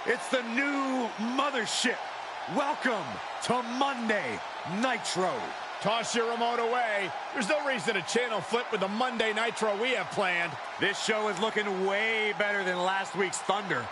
It's the new mothership. Welcome to Monday Nitro. Toss your remote away. There's no reason to channel flip with the Monday Nitro we have planned. This show is looking way better than last week's Thunder.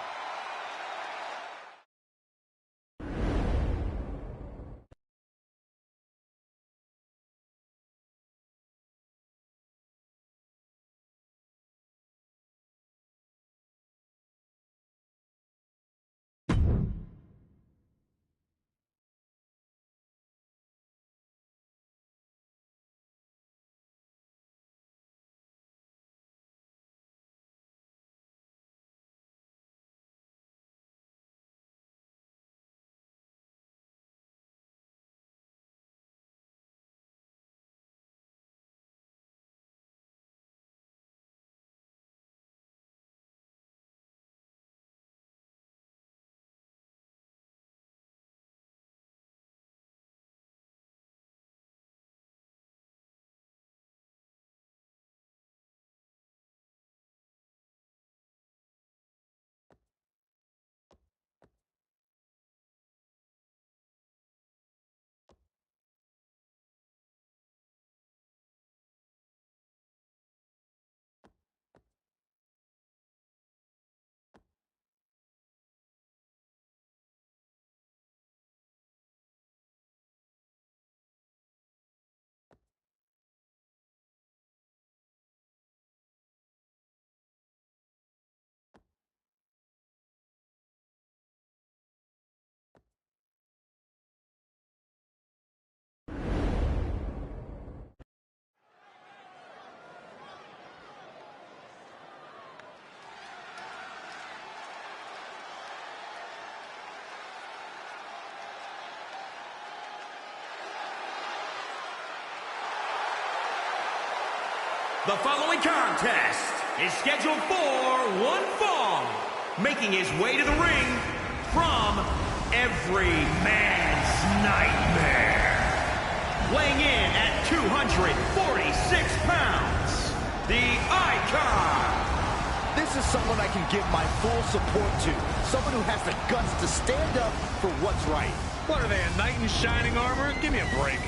The following contest is scheduled for one fall, making his way to the ring from every man's nightmare. Weighing in at 246 pounds, the Icon, This is someone I can give my full support to. Someone who has the guts to stand up for what's right. What are they, a knight in shining armor? Give me a break.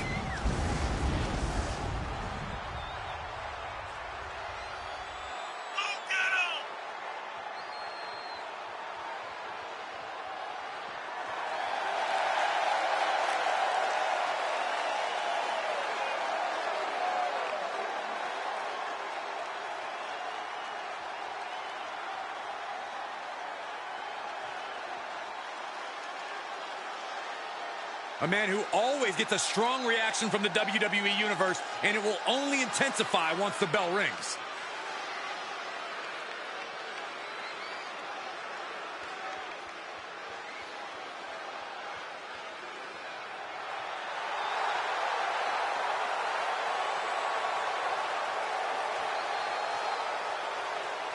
A man who always gets a strong reaction from the WWE Universe, and it will only intensify once the bell rings.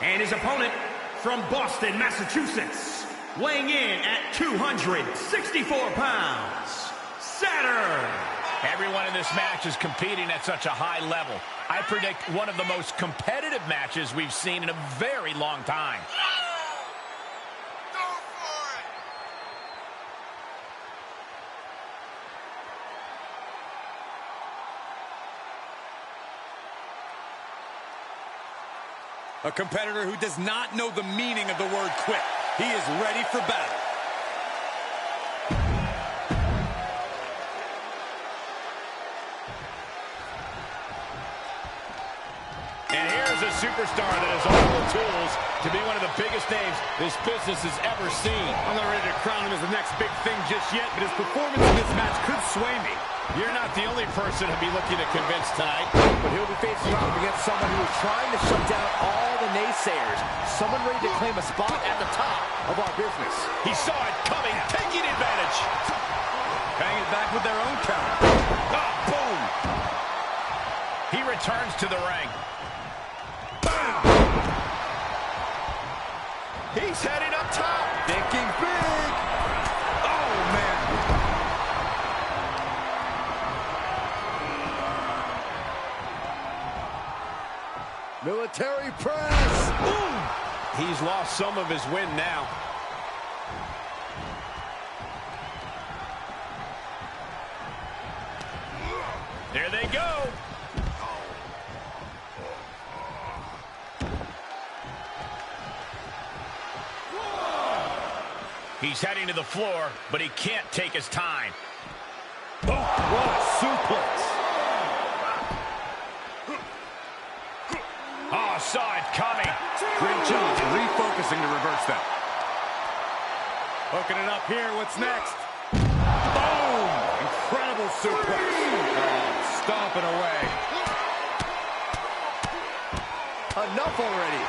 And his opponent from Boston, Massachusetts, weighing in at 264 pounds. Saturn. Everyone in this match is competing at such a high level. I predict one of the most competitive matches we've seen in a very long time. Go for it! A competitor who does not know the meaning of the word quit. He is ready for battle. A superstar that has all the tools to be one of the biggest names this business has ever seen. I'm not ready to crown him as the next big thing just yet, but his performance in this match could sway me. You're not the only person he'll be looking to convince tonight. But he'll be facing off against someone who is trying to shut down all the naysayers. Someone ready to claim a spot at the top of our business. He saw it coming, taking advantage. Bang it back with their own counter. Oh, boom. He returns to the ring. He's heading up top. Thinking big. Oh, man. Military press. Ooh. He's lost some of his wind now. There they go. He's heading to the floor, but he can't take his time. Oh, what a suplex. Oh, saw it coming. Great job refocusing to reverse that. Hooking it up here. What's next? Boom! Incredible suplex. Oh, stomping away. Enough already.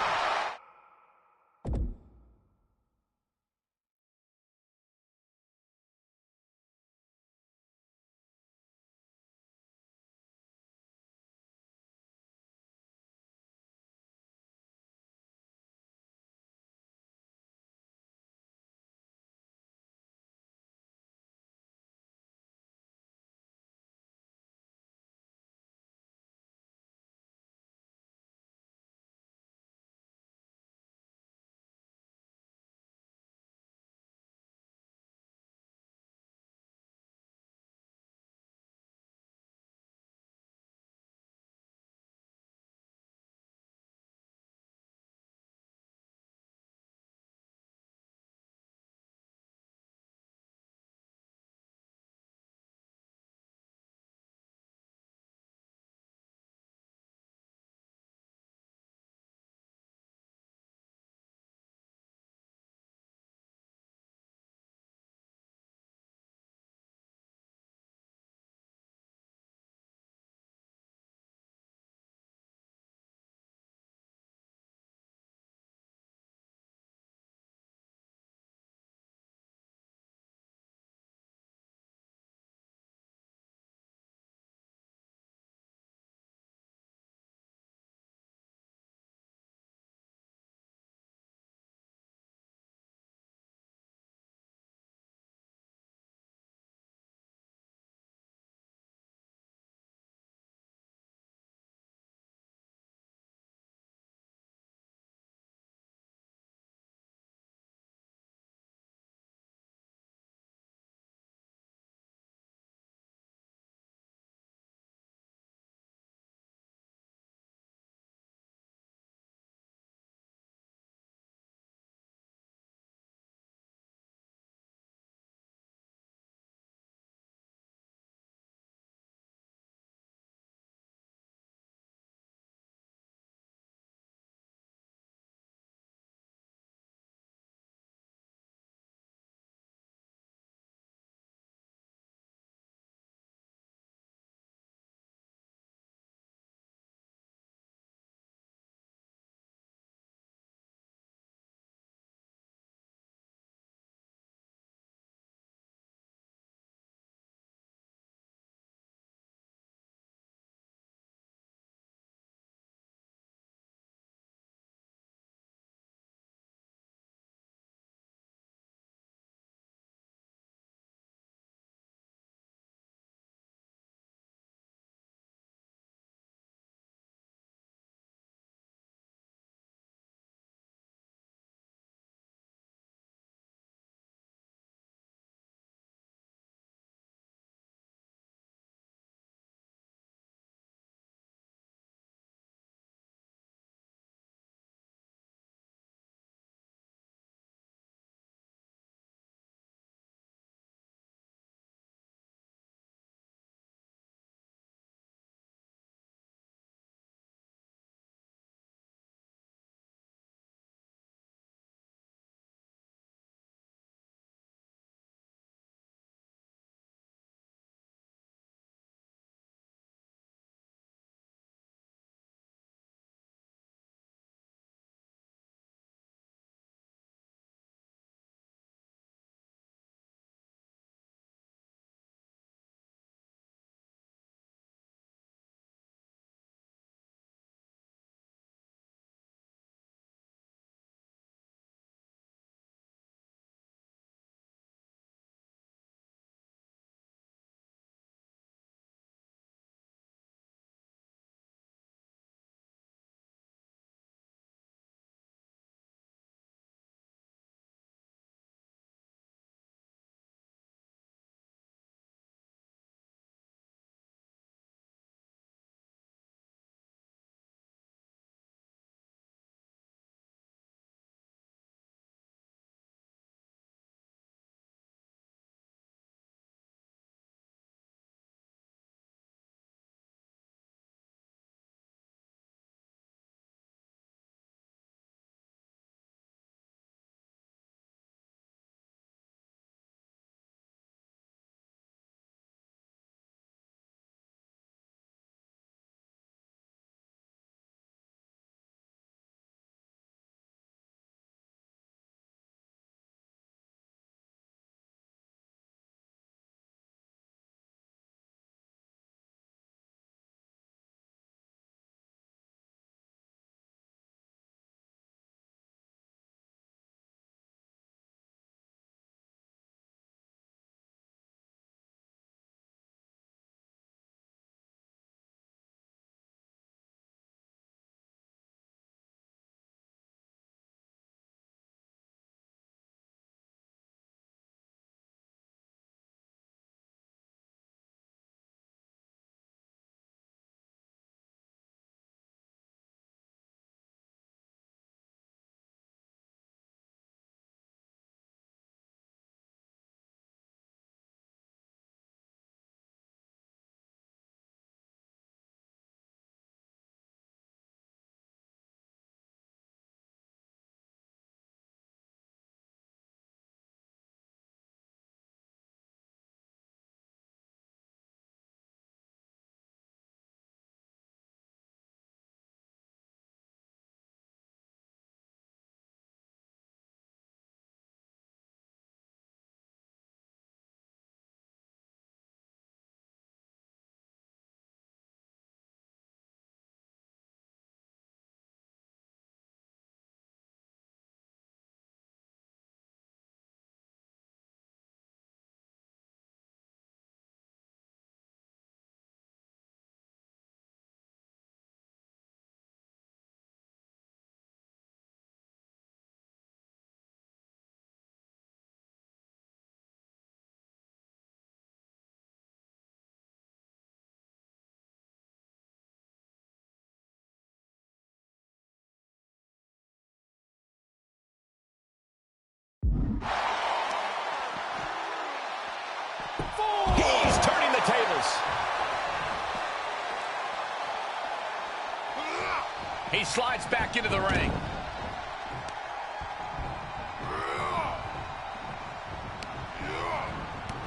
He slides back into the ring.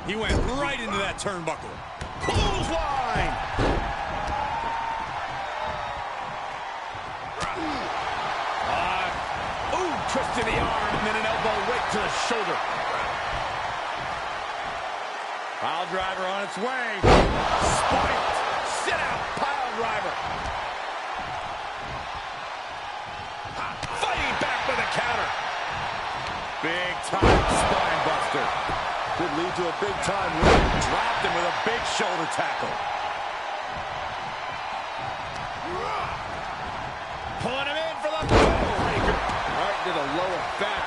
He went right into that turnbuckle. Clothesline! Twist to the arm and then an elbow right to the shoulder. Pile driver on its way. Spiked. Sit out. Pile driver. Fighting back with a counter. Big time spine buster. Could lead to a big time win. Dropped him with a big shoulder tackle. Pulling him in for the breaker. Right to the lower back.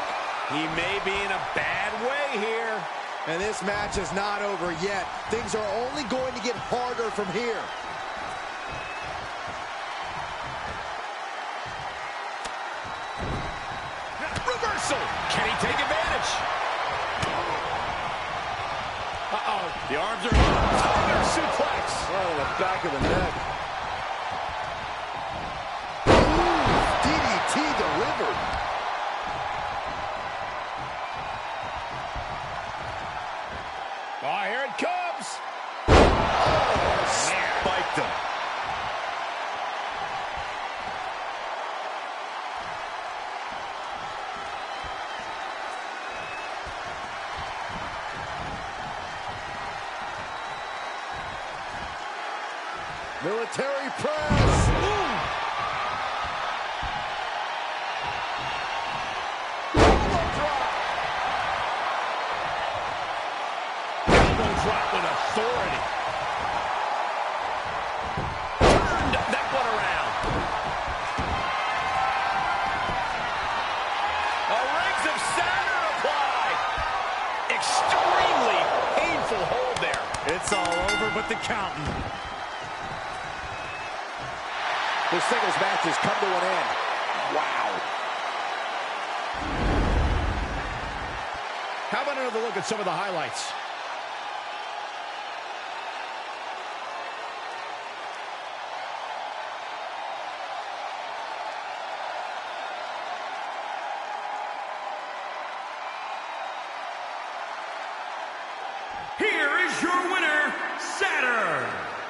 He may be in a bad way here. And this match is not over yet. Things are only going to get harder from here. Reversal. Can he take advantage? Uh-oh. The arms are up. Tiger suplex. Right on the back of the neck. DDT delivered. Oh, here it comes. Spiked him. Military press. Drop with authority. Turned that one around. Rings of Saturn applied. Extremely painful hold there. It's all over but the counting. The singles match has come to an end. Wow. How about another look at some of the highlights? Here is your winner, Saturn.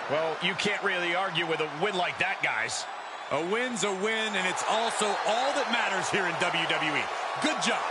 Well, you can't really argue with a win like that, guys. A win's a win, and it's also all that matters here in WWE. Good job.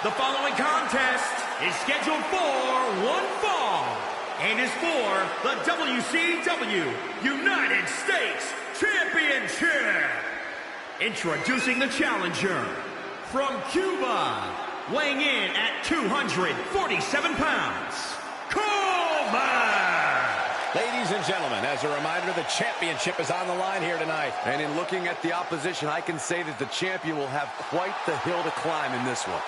The following contest is scheduled for one fall and is for the WCW United States Championship. Introducing the challenger from Cuba, weighing in at 247 pounds, Coleman. Ladies and gentlemen, as a reminder, the championship is on the line here tonight. And in looking at the opposition, I can say that the champion will have quite the hill to climb in this one.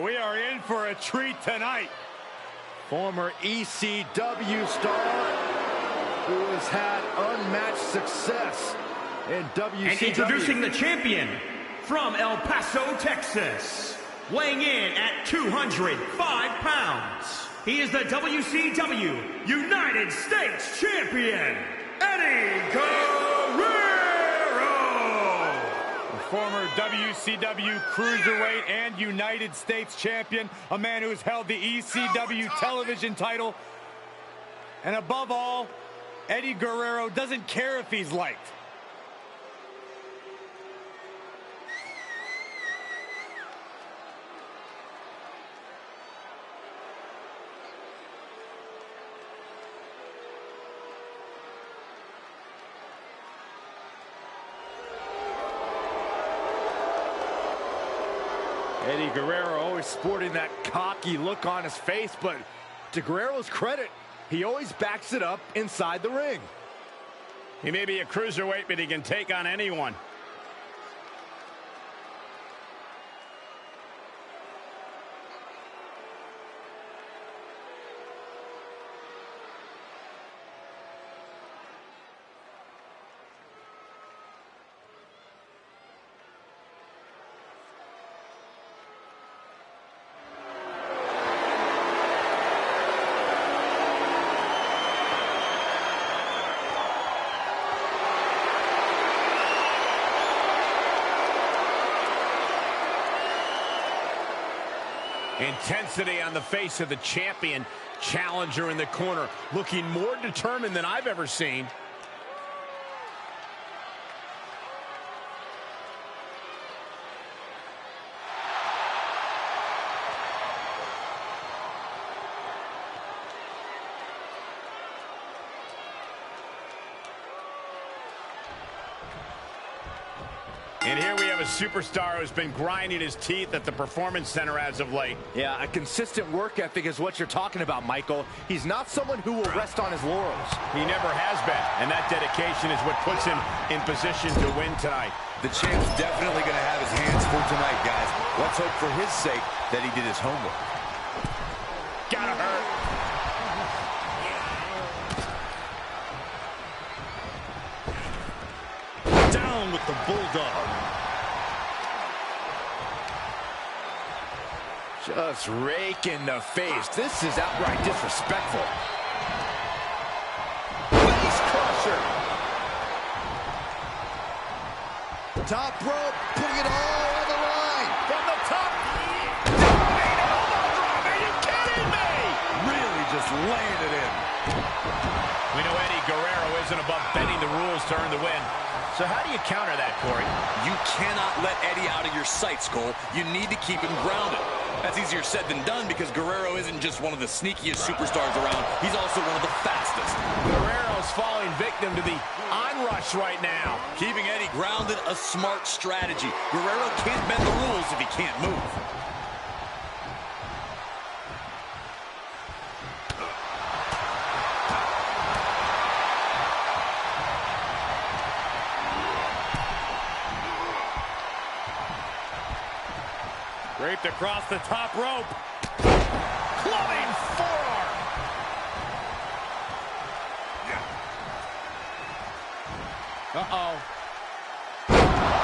We are in for a treat tonight. Former ECW star who has had unmatched success in WCW. And introducing the champion from El Paso, Texas, weighing in at 205 pounds. He is the WCW United States Champion, Eddie Guerrero. Former WCW Cruiserweight and United States Champion, a man who has held the ECW television title. And above all, Eddie Guerrero doesn't care if he's liked. Eddie Guerrero always sporting that cocky look on his face, but to Guerrero's credit, he always backs it up inside the ring. He may be a cruiserweight, but he can take on anyone. Intensity on the face of the champion. Challenger in the corner, looking more determined than I've ever seen. And here we have a superstar who's been grinding his teeth at the Performance Center as of late. Yeah, a consistent work ethic is what you're talking about, Michael. He's not someone who will rest on his laurels. He never has been, and that dedication is what puts him in position to win tonight. The champ's definitely going to have his hands full tonight, guys. Let's hope for his sake that he did his homework. Gotta hurt. Down with the Bulldog. Just rake in the face. This is outright disrespectful. Face crusher. Top rope, putting it all on the line. From the top. Dominating elbow drop. Are you kidding me? Really just laying it in. We know Eddie Guerrero isn't above bending the rules to earn the win. So how do you counter that, Corey? You cannot let Eddie out of your sights, Cole. You need to keep him grounded. That's easier said than done because Guerrero isn't just one of the sneakiest superstars around. He's also one of the fastest. Guerrero's falling victim to the onrush right now. Keeping Eddie grounded, a smart strategy. Guerrero can't bend the rules if he can't move. Draped across the top rope. Clubbing forearm. Uh-oh.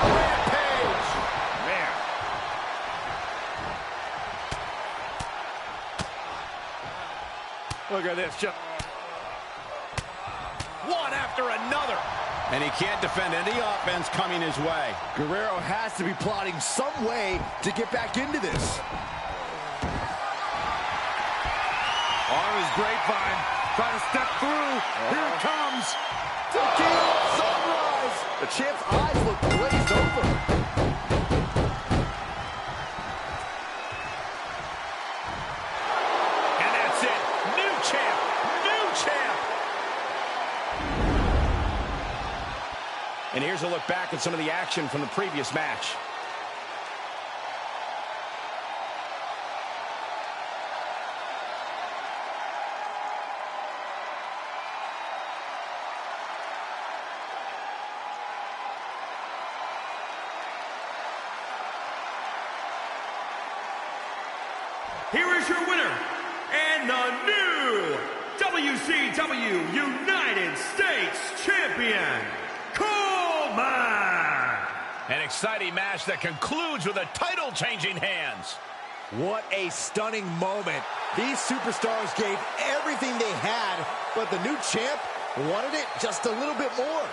Rampage. Man. Look at this. Just one after another. And he can't defend any offense coming his way. Guerrero has to be plotting some way to get back into this. On his grapevine, trying to step through. Here it comes. Tequila sunrise. The champ's eyes look glazed over. And that's it. New champ. New champ. And here's a look back at some of the action from the previous match. Here is your winner, and the new WCW United States Champion, Coleman! An exciting match that concludes with a title-changing hands. What a stunning moment. These superstars gave everything they had, but the new champ wanted it just a little bit more.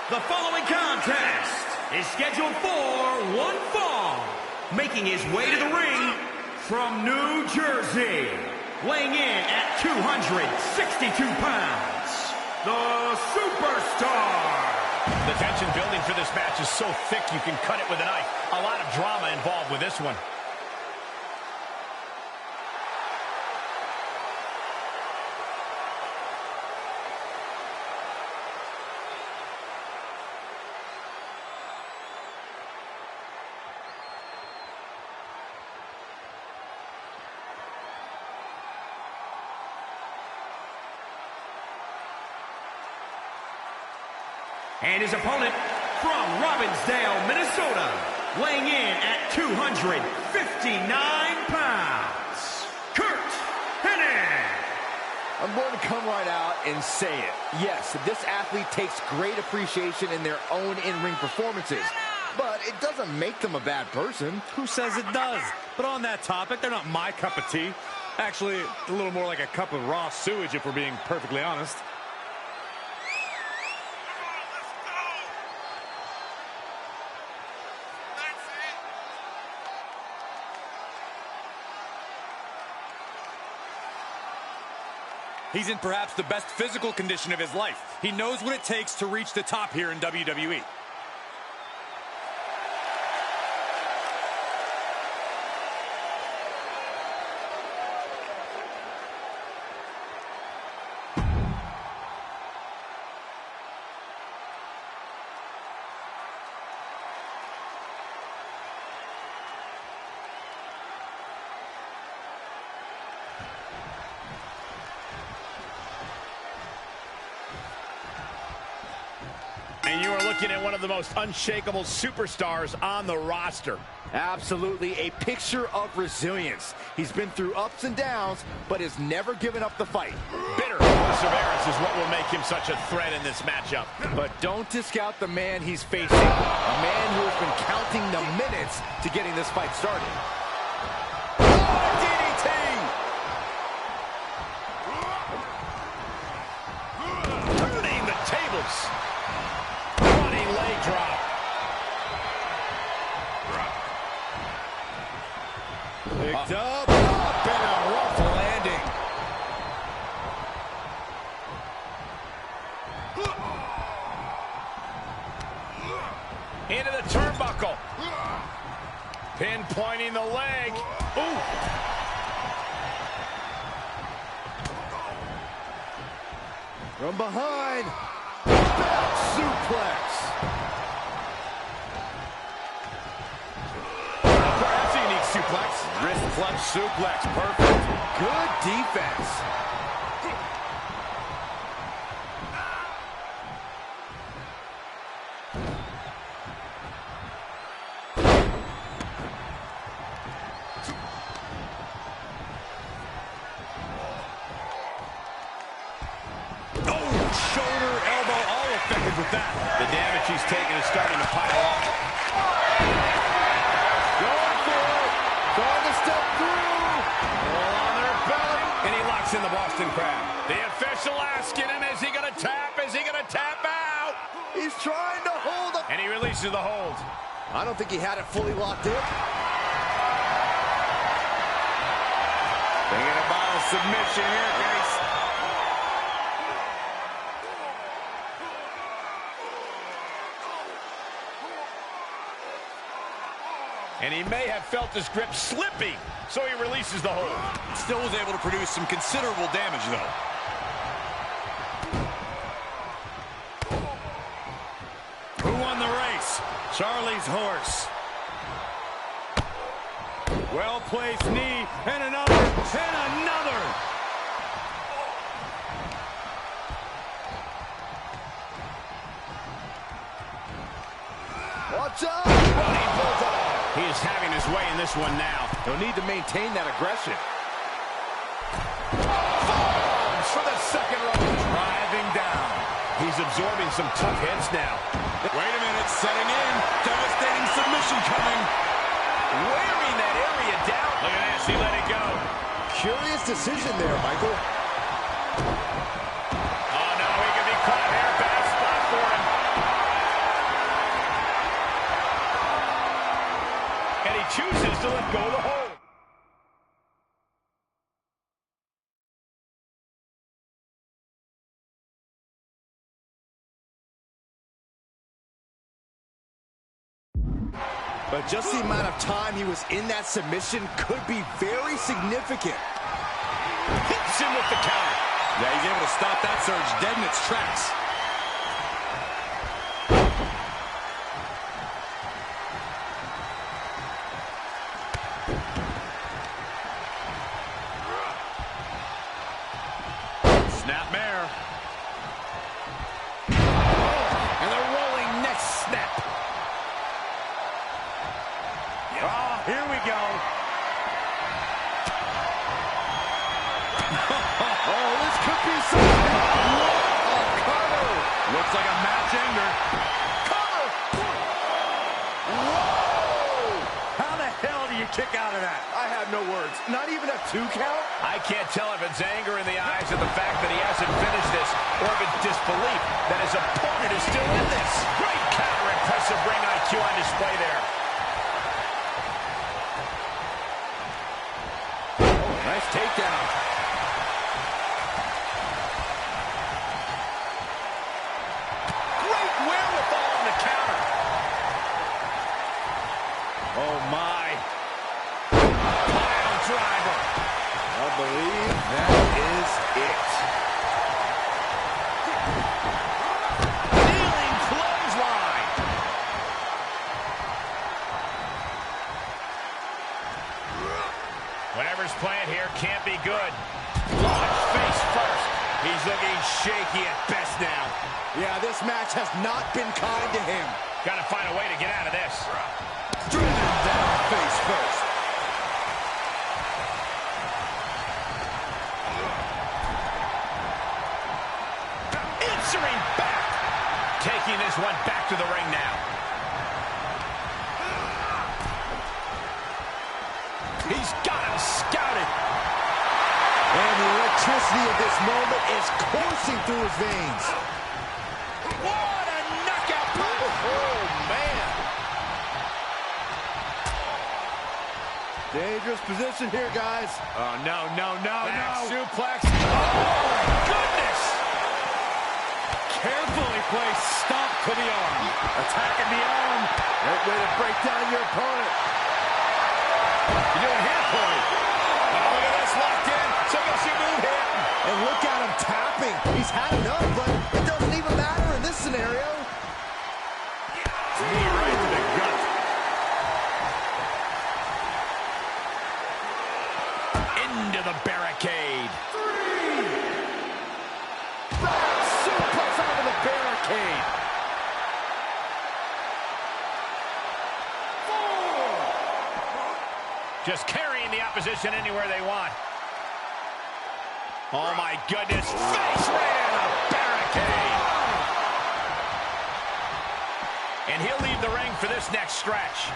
The following contest is scheduled for one fall. Making his way to the ring from New Jersey, weighing in at 262 pounds, the Superstar. The tension building for this match is so thick you can cut it with a knife. A lot of drama involved with this one. And his opponent from Robbinsdale, Minnesota, weighing in at 259 pounds, Kurt Hennig. I'm going to come right out and say it. Yes, this athlete takes great appreciation in their own in-ring performances, but it doesn't make them a bad person. Who says it does? But on that topic, they're not my cup of tea. Actually, a little more like a cup of raw sewage, if we're being perfectly honest. He's in perhaps the best physical condition of his life. He knows what it takes to reach the top here in WWE. looking at one of the most unshakable superstars on the roster. Absolutely a picture of resilience. He's been through ups and downs, but has never given up the fight. Bitter perseverance is what will make him such a threat in this matchup. But don't discount the man he's facing. A man who has been counting the minutes to getting this fight started. Oh, DDT! Turning the tables. Running leg drop. Picked up and a rough landing. Into the turnbuckle. Pinpointing the leg. Ooh. From behind. Back suplex. That's a unique suplex. Wrist clutch suplex. Perfect. Good defense. Shoulder, elbow, all effective with that. The damage he's taken is starting to pile up. Going for it. Trying to step through. All on their belly. And he locks in the Boston Crab. The official asking him, is he going to tap? Is he going to tap out? He's trying to hold up. And he releases the hold. I don't think he had it fully locked in. Thinking about a submission here, guys. And he may have felt his grip slipping, so he releases the hold. Still was able to produce some considerable damage, though. Who won the race? Charlie's horse. Well-placed knee, and another, and another. Watch out! Running bulldog. He is having his way in this one now. He'll need to maintain that aggression. Falls for the second row. Driving down. He's absorbing some tough hits now. Wait a minute, setting in. Devastating submission coming. Wearing that area down. Look at this, he let it go. Curious decision there, Michael. Oh, no, he could be caught here. Bad spot for him. And he chooses to let go of the hold. But just the amount of time he was in that submission could be very significant. Hits him with the counter. Yeah, he's able to stop that surge dead in its tracks. Snapmare. And the rolling neck snap. Oh, here we go. Oh, this could be something. What a cover. Looks like a match ender. Cover. Whoa. How the hell do you kick out of that? I have no words. Not even a 2 count? I can't tell if it's anger in the eyes of the fact that he hasn't finished this, or if it's disbelief that his opponent is still in this. Great counter, impressive ring IQ on display there. Nice takedown. Great wherewithal on the counter. Oh, my. Pile driver. I believe that is it. Kneeling clothesline. Whatever's planned here can't be good. Launch face first. He's looking shaky at best now. Yeah, this match has not been kind to him. Got to find a way to get out of this. Driven down face first. Answering back. Taking this one back to the ring now. He's got him scouted. And the electricity of this moment is coursing through his veins. What a knockout punch. Oh, man. Dangerous position here, guys. Oh, no, no, no, Back no. suplex. Oh, my goodness. Carefully placed stomp to the arm. Attacking the arm. Great way to break down your opponent. You're doing here, Corey. Oh, look at this, locked in. Submission move here. And look at him tapping. He's had enough, but it doesn't even matter in this scenario. Knee right to the gut. Into the barricade. Suplex onto the barricade. Just carrying the opposition anywhere they want. Oh, my goodness. Face right in the barricade. And he'll leave the ring for this next stretch.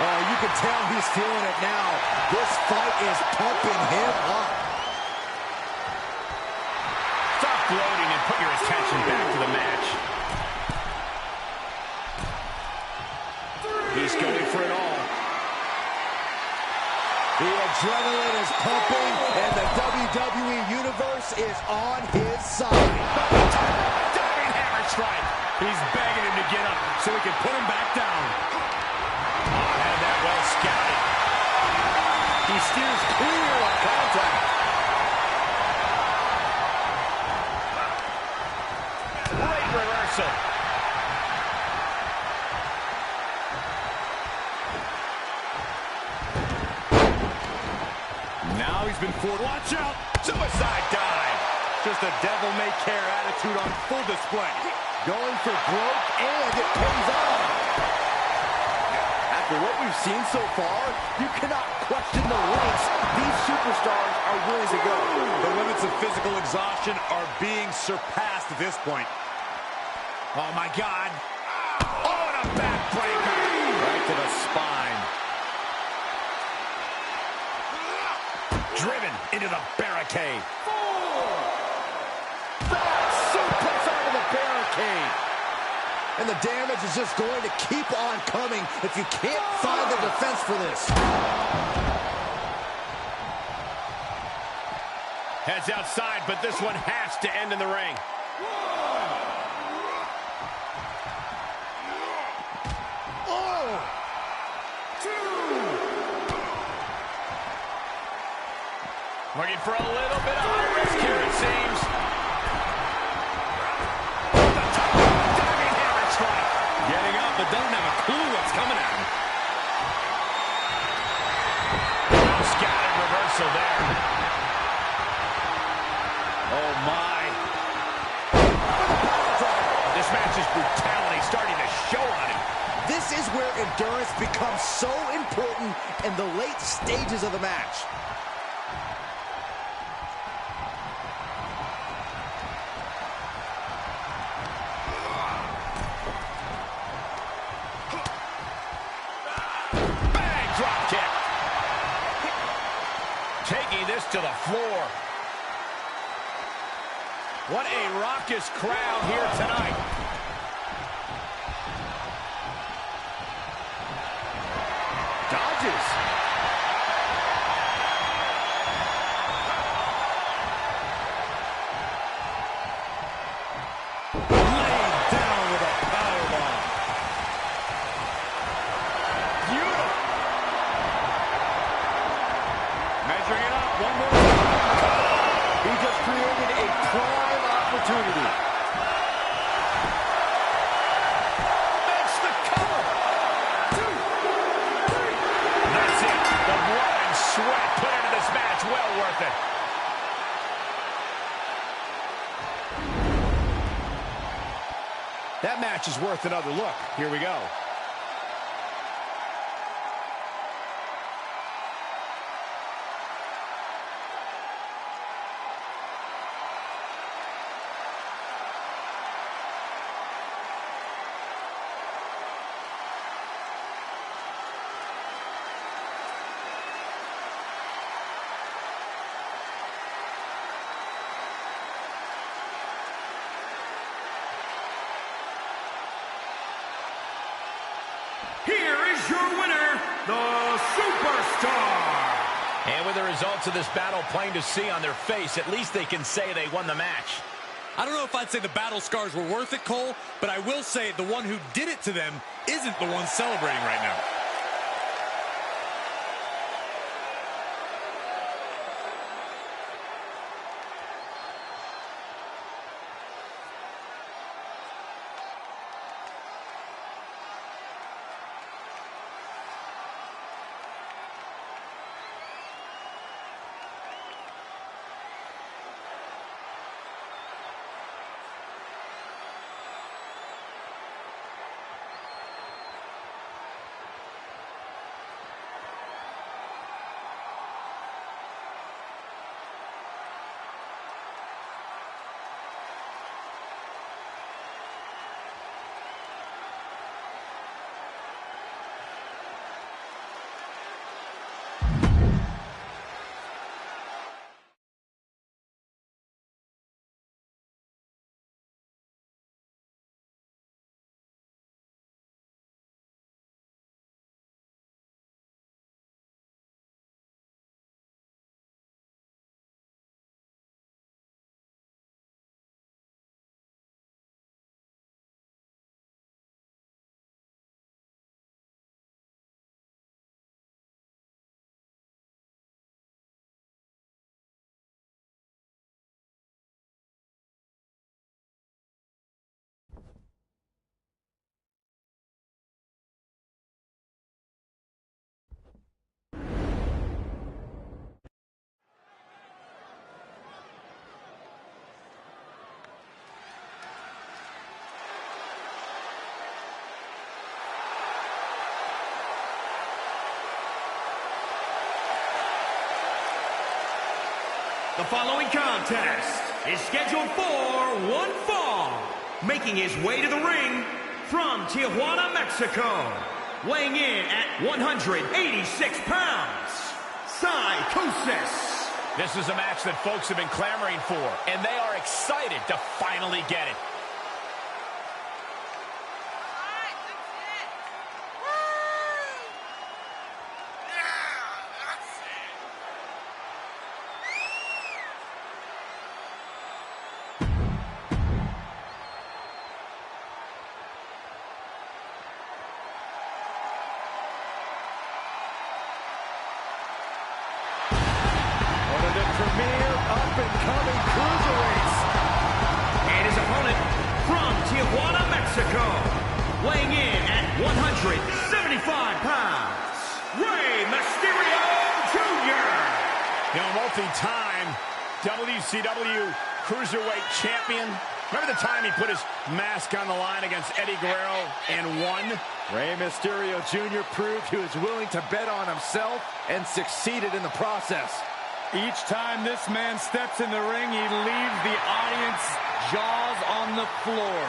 Oh, you can tell he's feeling it now. This fight is pumping him up. Stop gloating and put your attention back to the match. He's going for it all. The adrenaline is pumping, and the WWE Universe is on his side. Diving hammer strike. He's begging him to get up so he can put him back down. Oh, had that well scouted. He steers clear of contact. Great reversal. Now he's been forced. Watch out! Suicide dive. Just a devil-may-care attitude on full display. Going for broke, and it pays off. After what we've seen so far, you cannot question the lengths these superstars are willing to go. The limits of physical exhaustion are being surpassed at this point. Oh, my God. Oh, and a backbreaker. Right to the spine. Driven into the barricade. Suplex onto the barricade. And the damage is just going to keep on coming if you can't find the defense for this. Heads outside, but this one has to end in the ring. Looking for a little bit of high risk here, it seems. The top, diving hammer strike. Getting up, but doesn't have a clue what's coming at him. Scattered reversal there. Oh, my. This match's brutality starting to show on him. This is where endurance becomes so important in the late stages of the match. Bang, drop kick. Taking this to the floor. What a raucous crowd here tonight. Dodges. Laid down with a powerbomb. Beautiful. Measuring it up one more time. He just created a prime opportunity. Makes the cover. 2, 3. That's That match is worth another look. Here we go. Here is your winner, the Superstar. And with the results of this battle plain to see on their face, at least they can say they won the match. I don't know if I'd say the battle scars were worth it, Cole, but I will say the one who did it to them isn't the one celebrating right now. The following contest is scheduled for one fall. Making his way to the ring from Tijuana, Mexico. Weighing in at 186 pounds, Psychosis. This is a match that folks have been clamoring for, and they are excited to finally get it. Premier up-and-coming cruiserweights. And his opponent from Tijuana, Mexico, weighing in at 175 pounds, Rey Mysterio Jr. You know, multi-time WCW Cruiserweight Champion. Remember the time he put his mask on the line against Eddie Guerrero and won? Rey Mysterio Jr. proved he was willing to bet on himself and succeeded in the process. Each time this man steps in the ring, he leaves the audience jaws on the floor.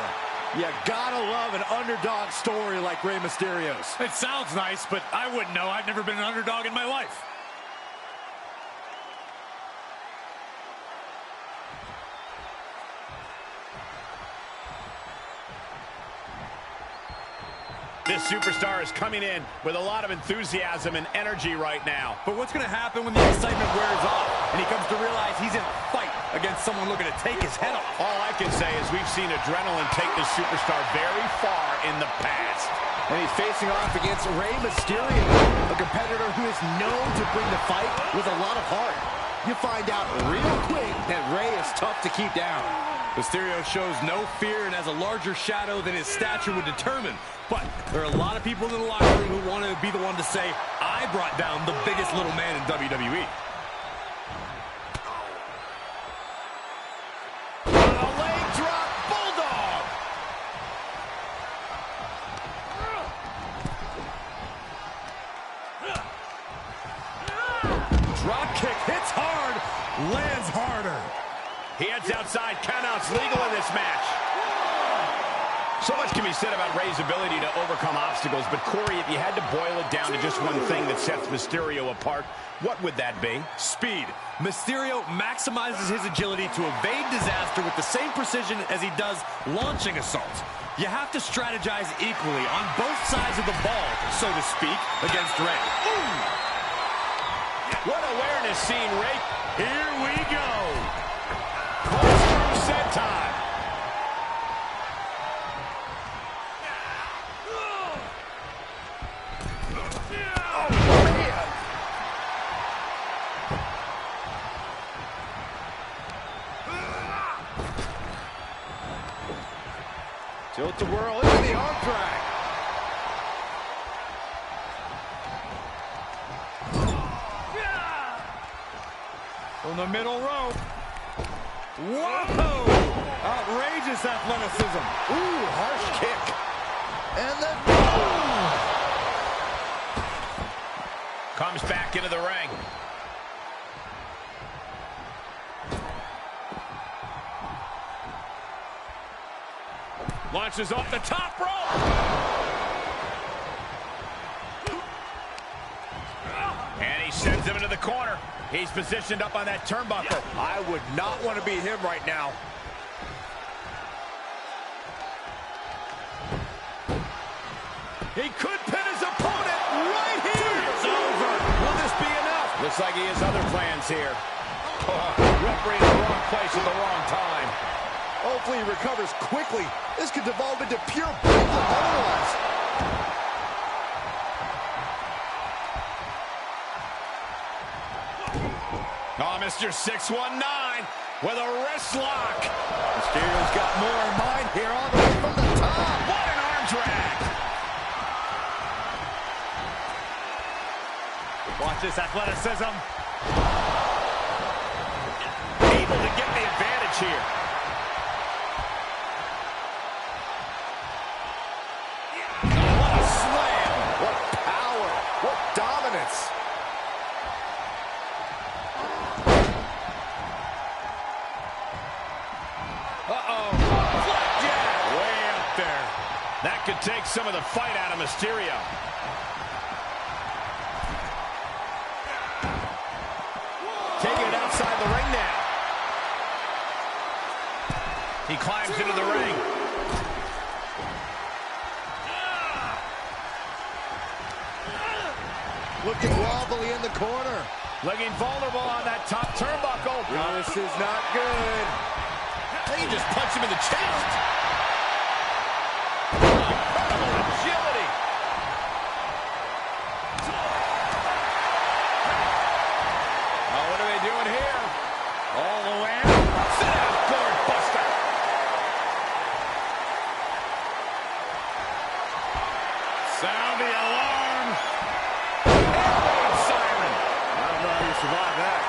You gotta love an underdog story like Rey Mysterio's. It sounds nice, but I wouldn't know. I've never been an underdog in my life. This superstar is coming in with a lot of enthusiasm and energy right now. But what's going to happen when the excitement wears off and he comes to realize he's in a fight against someone looking to take his head off? All I can say is we've seen adrenaline take this superstar very far in the past. And he's facing off against Rey Mysterio, a competitor who is known to bring the fight with a lot of heart. You find out real quick that Rey is tough to keep down. Mysterio shows no fear and has a larger shadow than his stature would determine. But there are a lot of people in the locker room who want to be the one to say, I brought down the biggest little man in WWE. A leg drop bulldog. He heads outside. Countouts legal in this match. So much can be said about Rey's ability to overcome obstacles, but Corey, if you had to boil it down to just one thing that sets Mysterio apart, what would that be? Speed. Mysterio maximizes his agility to evade disaster with the same precision as he does launching assaults. You have to strategize equally on both sides of the ball, so to speak, against Rey. Ooh. What awareness seen, Rey. Here we go. Corkscrew senton. Tilt-a-whirl into the arm drag. From the middle rope. Whoa! Outrageous athleticism. Ooh, harsh kick. And then Comes back into the ring. Launches off the top rope. And he sends him into the corner. He's positioned up on that turnbuckle. I would not want to be him right now. He could pin his opponent right here. It's over. Will this be enough? Looks like he has other plans here. Referee in the wrong place at the wrong time. hopefully he recovers quickly. This could devolve into pure business otherwise. Oh, Mr. 619 with a wrist lock. Mysterio's got more in mind here all the way from the top. What an arm drag. Watch this athleticism. Able to get the advantage here. What a slam. What power. What dominance. Uh-oh. Flapjack. Way up there. That could take some of the fight out of Mysterio. Taking it outside the ring now. He climbs into the ring. Looking wobbly in the corner. Looking vulnerable on that top turnbuckle. This is not good. He just punched him in the chest. Incredible agility. Oh, what are they doing here? All the way out. Sit down, board buster. Sound the alarm. Airwave siren. I don't know how you survive that.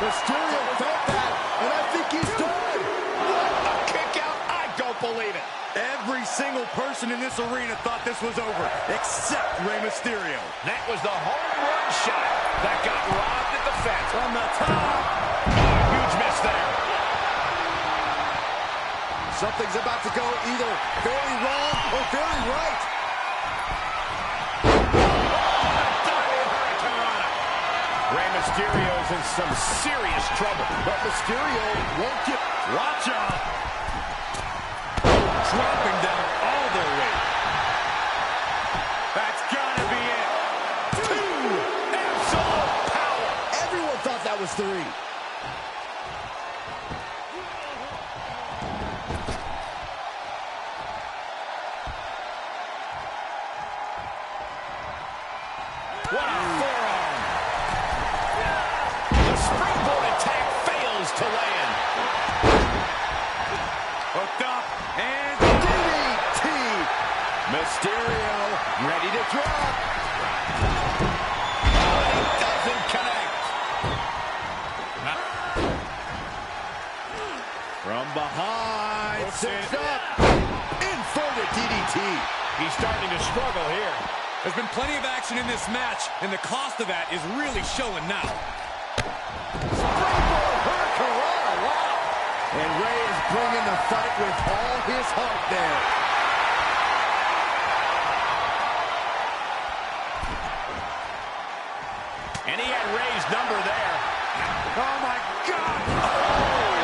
Mysterio felt that, and I think he's done. What a kick out. I don't believe it. Every single person in this arena thought this was over, except Rey Mysterio. That was the home run shot that got robbed at the fence. From the top. Huge miss there. Something's about to go either very wrong or very right. Rey Mysterio's in some serious trouble. But Mysterio won't get... Watch out. Dropping down all their weight. That's gotta be it. 2. Absolute power. Everyone thought that was 3. What a forearm. The springboard attack fails to land. Hooked up and DDT. Mysterio ready to drop. He doesn't connect. From behind. Hooks Six it. up. Inverted DDT. He's starting to struggle here. there's been plenty of action in this match, and the cost of that is really showing now. Springboard Hurricanrana. Wow. bringing the fight with all his heart there. And he had Ray's number there. Oh, my God! Oh,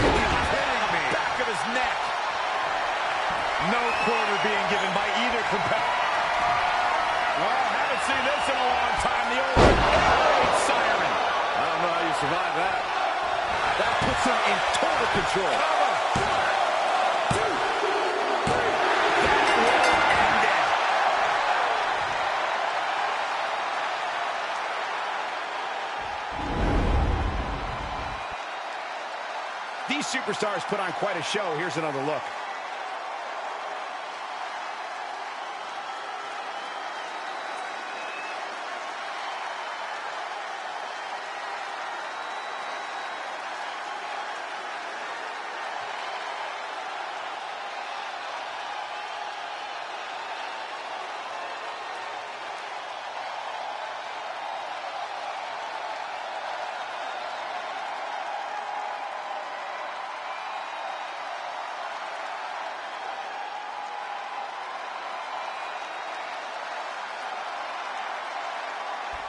you kidding me? Back of his neck. No quarter being given by either competitor. Well, haven't seen this in a long time. The old air siren. I don't know how you survive that. That puts him in total control. These superstars put on quite a show. Here's another look.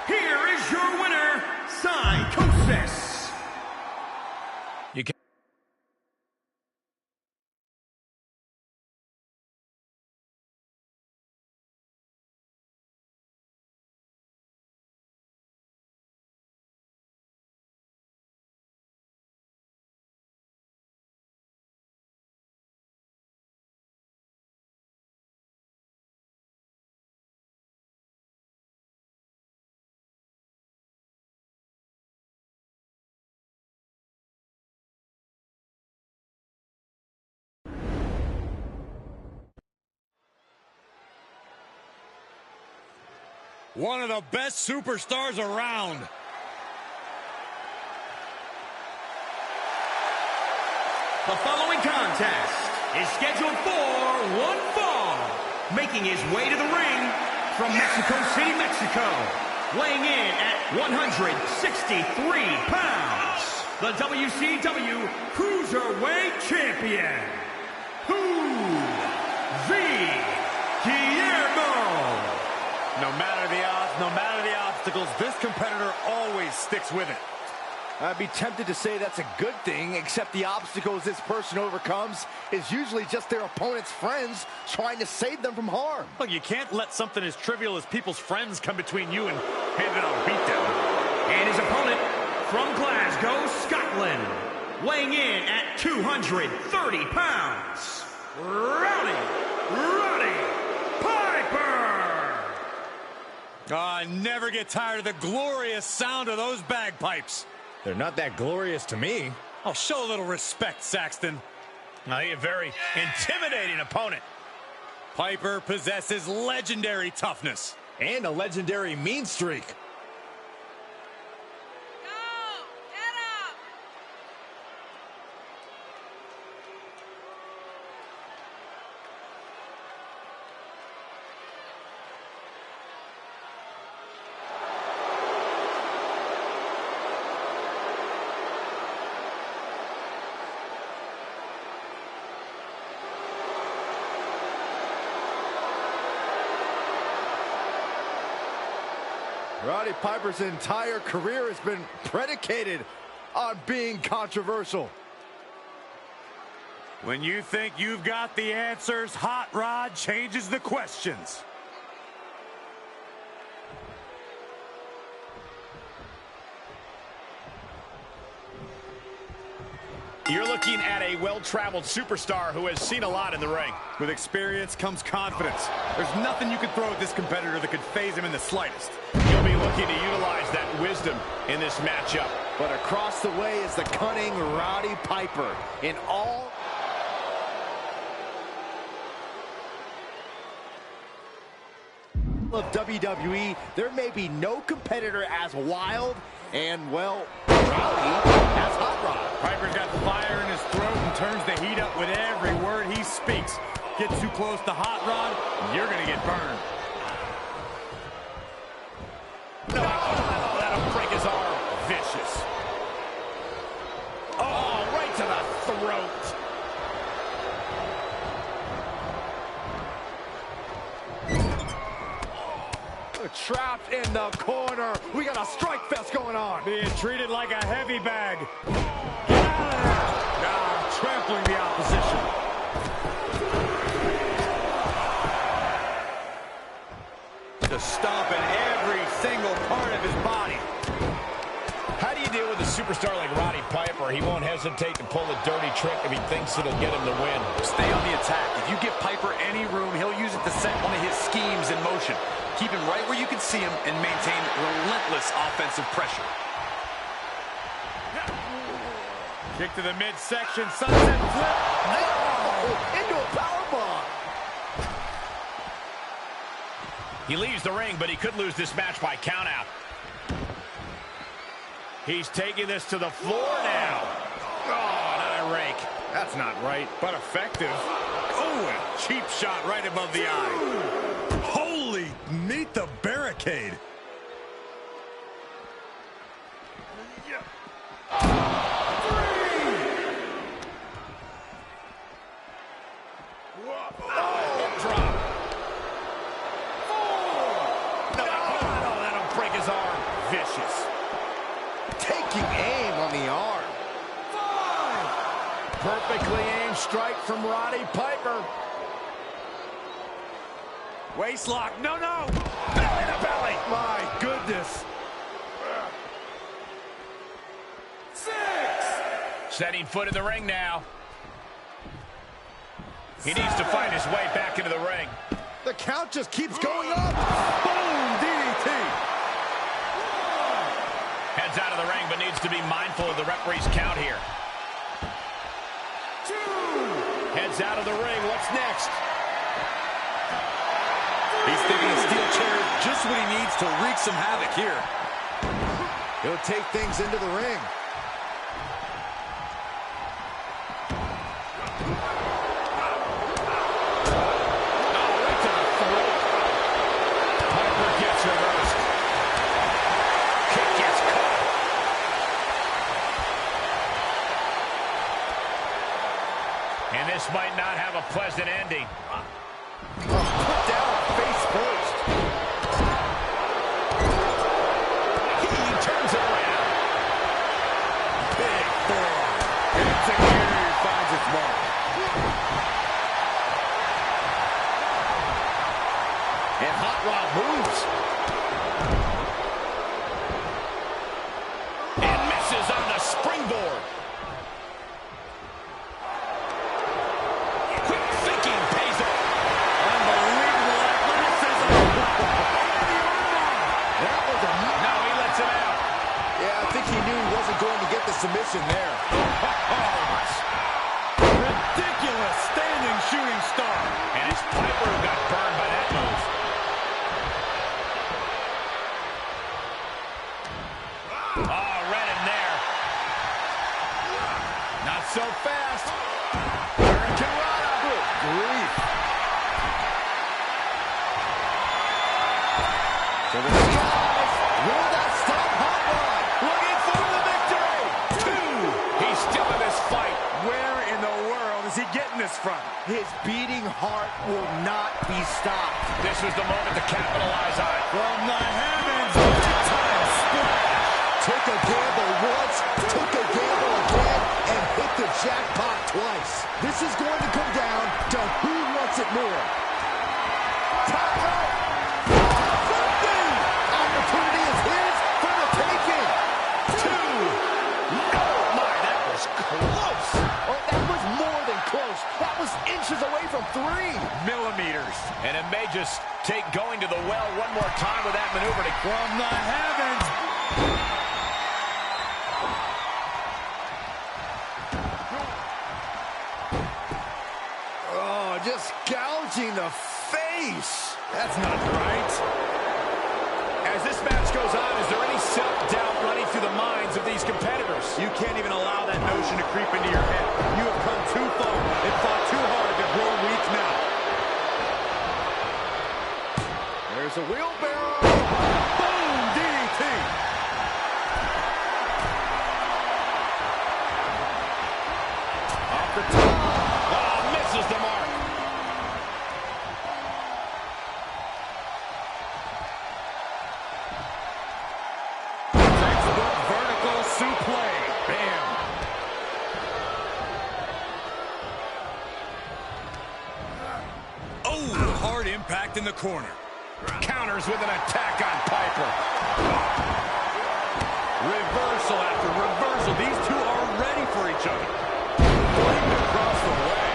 Here is your winner, Psychosis. You can One of the best superstars around. The following contest is scheduled for one fall. Making his way to the ring from Mexico City, Mexico. Weighing in at 163 pounds. The WCW Cruiserweight Champion. Guillermo. No matter the odds, no matter the obstacles, this competitor always sticks with it. I'd be tempted to say that's a good thing, except the obstacles this person overcomes is usually just their opponent's friends trying to save them from harm. Look, you can't let something as trivial as people's friends come between you and hand it on a beatdown. And his opponent from Glasgow, Scotland. Weighing in at 230 Pounds. Roddy Piper! I never get tired of the glorious sound of those bagpipes. They're not that glorious to me. Oh, show a little respect, Saxton. a very intimidating opponent. Piper possesses legendary toughness. And a legendary mean streak. Roddy Piper's entire career has been predicated on being controversial. When you think you've got the answers, Hot Rod changes the questions. You're looking at a well-traveled superstar who has seen a lot in the ring. With experience comes confidence. There's nothing you can throw at this competitor that could phase him in the slightest. He'll be looking to utilize that wisdom in this matchup. But across the way is the cunning Roddy Piper. In all of WWE, there may be no competitor as wild and, well, rowdy as Hot Rod. Piper's got fire in his throat and turns the heat up with every word he speaks. Get too close to Hot Rod, you're gonna get burned. No, that'll break his arm. Vicious. Oh, right to the throat. trapped in the corner. We got a strike fest going on. Being treated like a heavy bag. Get out of there. Now trampling the opposition. Just stomping every single part of his body. How do you deal with a superstar like Roddy Piper? He won't hesitate to pull a dirty trick if he thinks it'll get him the win. Stay on the attack. If you give Piper any room, he'll use it to set one of his schemes in motion. Keep him right where you can see him and maintain relentless offensive pressure. Kick to the midsection, sunset flip. No! Into a powerbomb. He leaves the ring, but he could lose this match by countout. He's taking this to the floor now. Oh, an eye rake. That's not right, but effective. Oh, a cheap shot right above the eye. Holy, meet the barricade. Hip drop. 4. No, that'll break his arm. Vicious. Taking aim on the arm. 5. Perfectly aimed strike from Roddy Piper. Waist lock. No. Belly to belly. My goodness. 6. Setting foot in the ring now. He needs to find his way back into the ring. The count just keeps going up. Boom, DDT. Heads out of the ring, but needs to be mindful of the referee's count here. 2. Heads out of the ring. What's next? He's thinking a steel chair, just what he needs to wreak some havoc here. He'll take things into the ring. And this might not have a pleasant ending. Put down face first. He turns it around. Big forearm. Execution finds its mark. And Hot Rod moves. And misses on the springboard. Quick thinking pays off. Unbelievable athleticism. That was a... No, he lets it out. Yeah, I think he knew he wasn't going to get the submission there. Ridiculous standing shooting star. And it's Piper who got burned by that move. Oh, right in there. Not so fast. Good grief. To the skies. Will that stop Hot Rod? Looking for the victory. 2. He's still in this fight. Where in the world is he getting this from? His beating heart will not be stopped. This was the moment to capitalize on it. From the heavens, big-time splash. Took a gamble once, took a gamble again, and hit the jackpot twice. This is going to come down to who wants it more. Top rope. Opportunity is his for the taking. 2. Oh, my, that was close. Oh, that was more than close. That was inches away from 3 Millimeters. And it may just take going to the well one more time with that maneuver to... From the heavens. Oh, just gouging the face. That's not right. As this match goes on, is there any self-doubt running through the minds of these competitors? You can't even allow that notion to creep into your head. You have come too far and fought too hard to grow weak now. There's a wheelbarrow. Boom! DDT. Off the top. Oh, misses the mark. impact in the corner. Counters with an attack on Piper. Reversal after reversal. These two are ready for each other. Flamed across the way.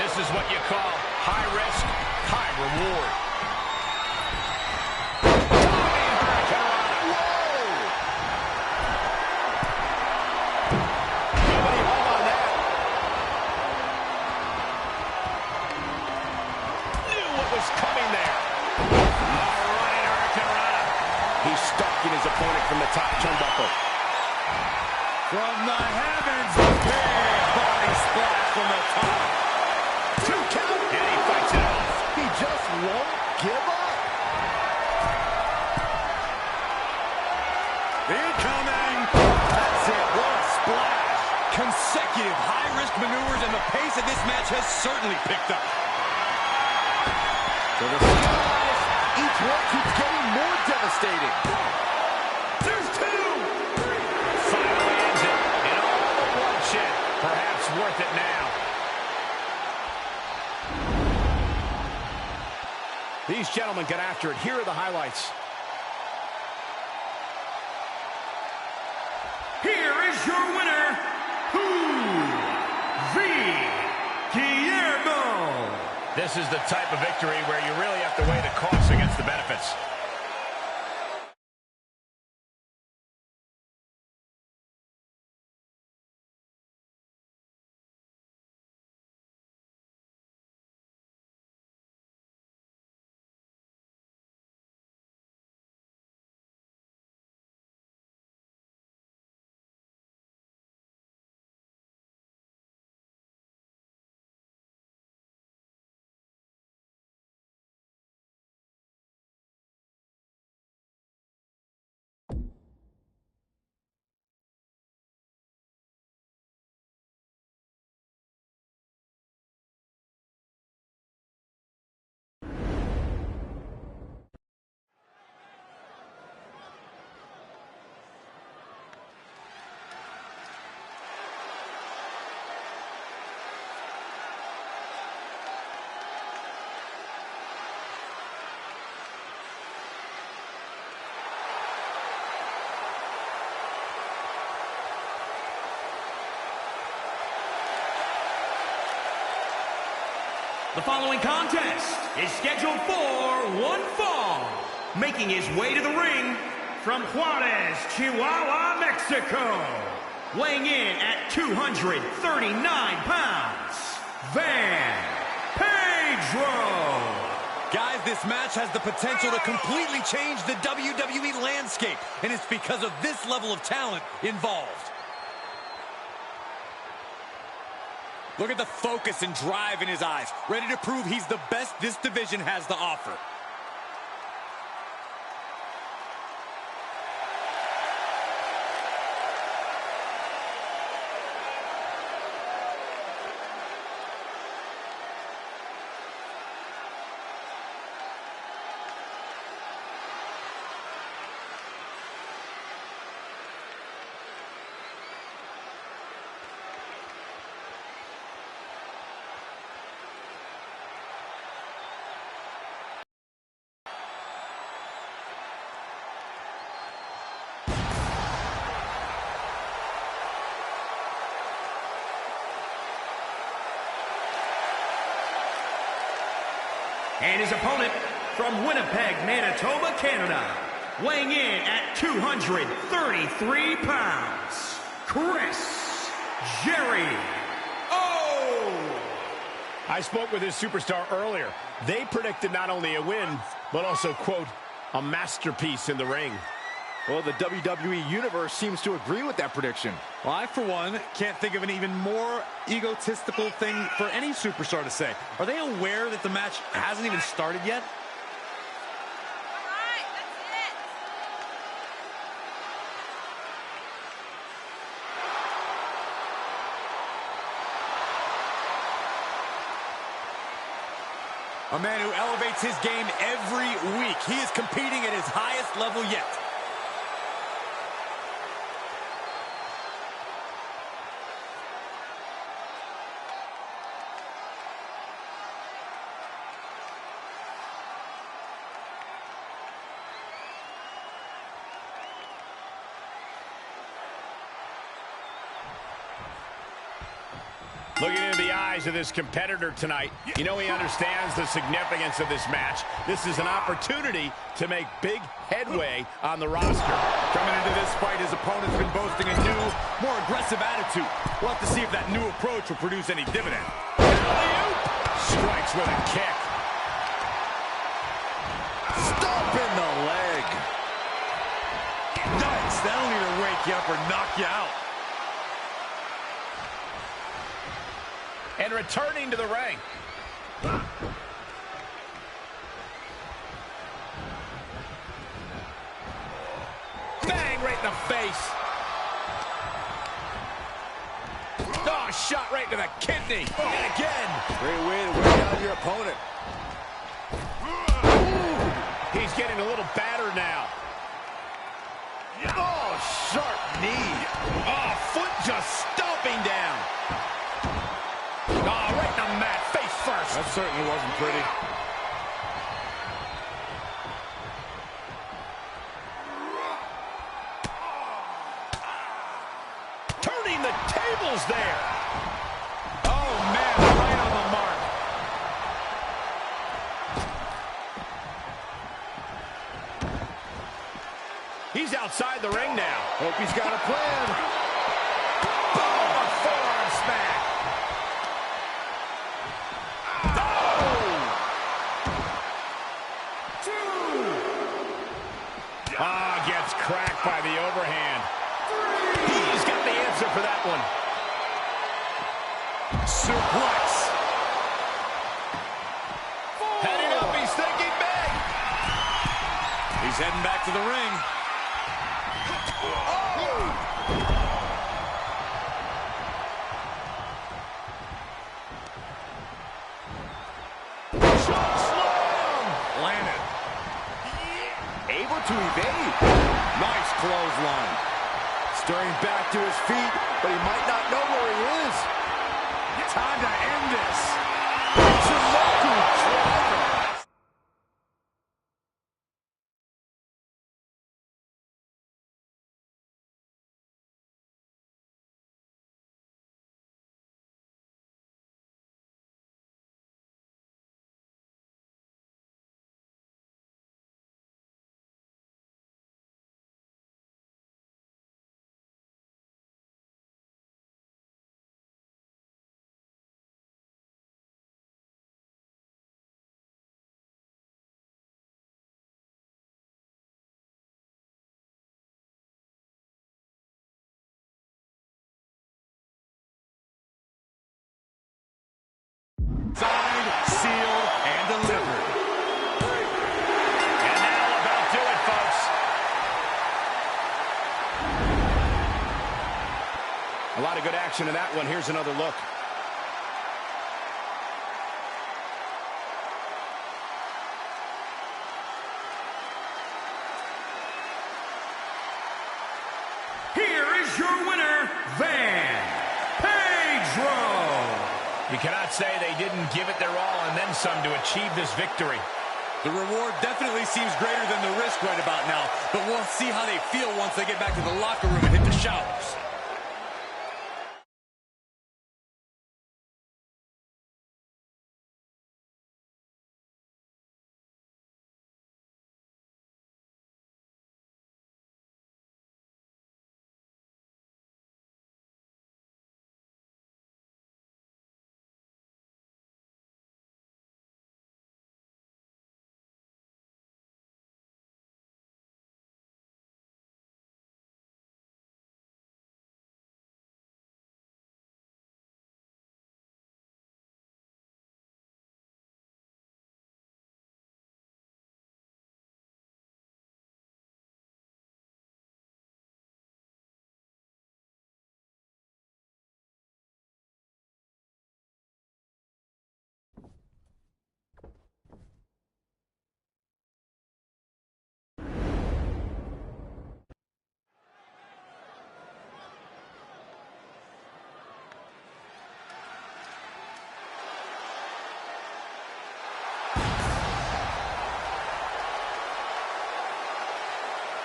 This is what you call high risk, high reward. Nobody home on that. Knew what was coming there. Running Hurricanrana. He's stalking his opponent from the top turnbuckle. From the heavens, a big body splash from the top. 2 count, and he fights it off. He just won't give up. Incoming. That's it. What a splash. Consecutive high-risk maneuvers, and the pace of this match has certainly picked up. To the skies. Each one keeps getting more devastating. There's 2. Finally ends it, and all the bloodshed. Perhaps worth it now. These gentlemen get after it. Here are the highlights. Here is your winner, Guillermo. This is the type of victory where you really have to weigh the costs against the benefits. The following contest is scheduled for one fall. Making his way to the ring from Juarez, Chihuahua, Mexico. Weighing in at 239 pounds, Van Pedro. Guys, this match has the potential to completely change the WWE landscape, and it's because of this level of talent involved. Look at the focus and drive in his eyes, ready to prove he's the best this division has to offer. And his opponent from Winnipeg, Manitoba, Canada, weighing in at 233 pounds, Chris Jericho. I spoke with this superstar earlier. They predicted not only a win, but also, quote, a masterpiece in the ring. Well, the WWE Universe seems to agree with that prediction. Well, I, for one, can't think of an even more egotistical thing for any superstar to say. Are they aware that the match hasn't even started yet? A man who elevates his game every week. He is competing at his highest level yet. Looking into the eyes of this competitor tonight, you know he understands the significance of this match. This is an opportunity to make big headway on the roster. Coming into this fight, his opponent's been boasting a new, more aggressive attitude. We'll have to see if that new approach will produce any dividend. Strikes with a kick. Stomp in the leg. Nice. That'll either wake you up or knock you out. And returning to the ring. Bang, right in the face. Oh, shot right to the kidney. And again. Great way to wear down your opponent. He's getting a little battered now. Oh, sharp knee. Oh, foot just stomping down. Oh, right in the mat, face first. That certainly wasn't pretty. Turning the tables there. Oh, man, right on the mark. He's outside the ring now. Hope he's got a plan. Boom, a forearm smack. Gets cracked by the overhand. He's got the answer for that one. Suplex. Heading up, he's thinking big. He's heading back to the ring. Landed. Able to evade. Nice clothesline. Stirring back to his feet, but he might not know where he is. Time to end this. Michinoku driver. Signed, sealed, and delivered. And that'll about do it, folks. A lot of good action in that one. Here's another look. Here is your winner, Van Pedro. You cannot say they didn't give it their all and then some to achieve this victory. The reward definitely seems greater than the risk right about now, but we'll see how they feel once they get back to the locker room and hit the showers.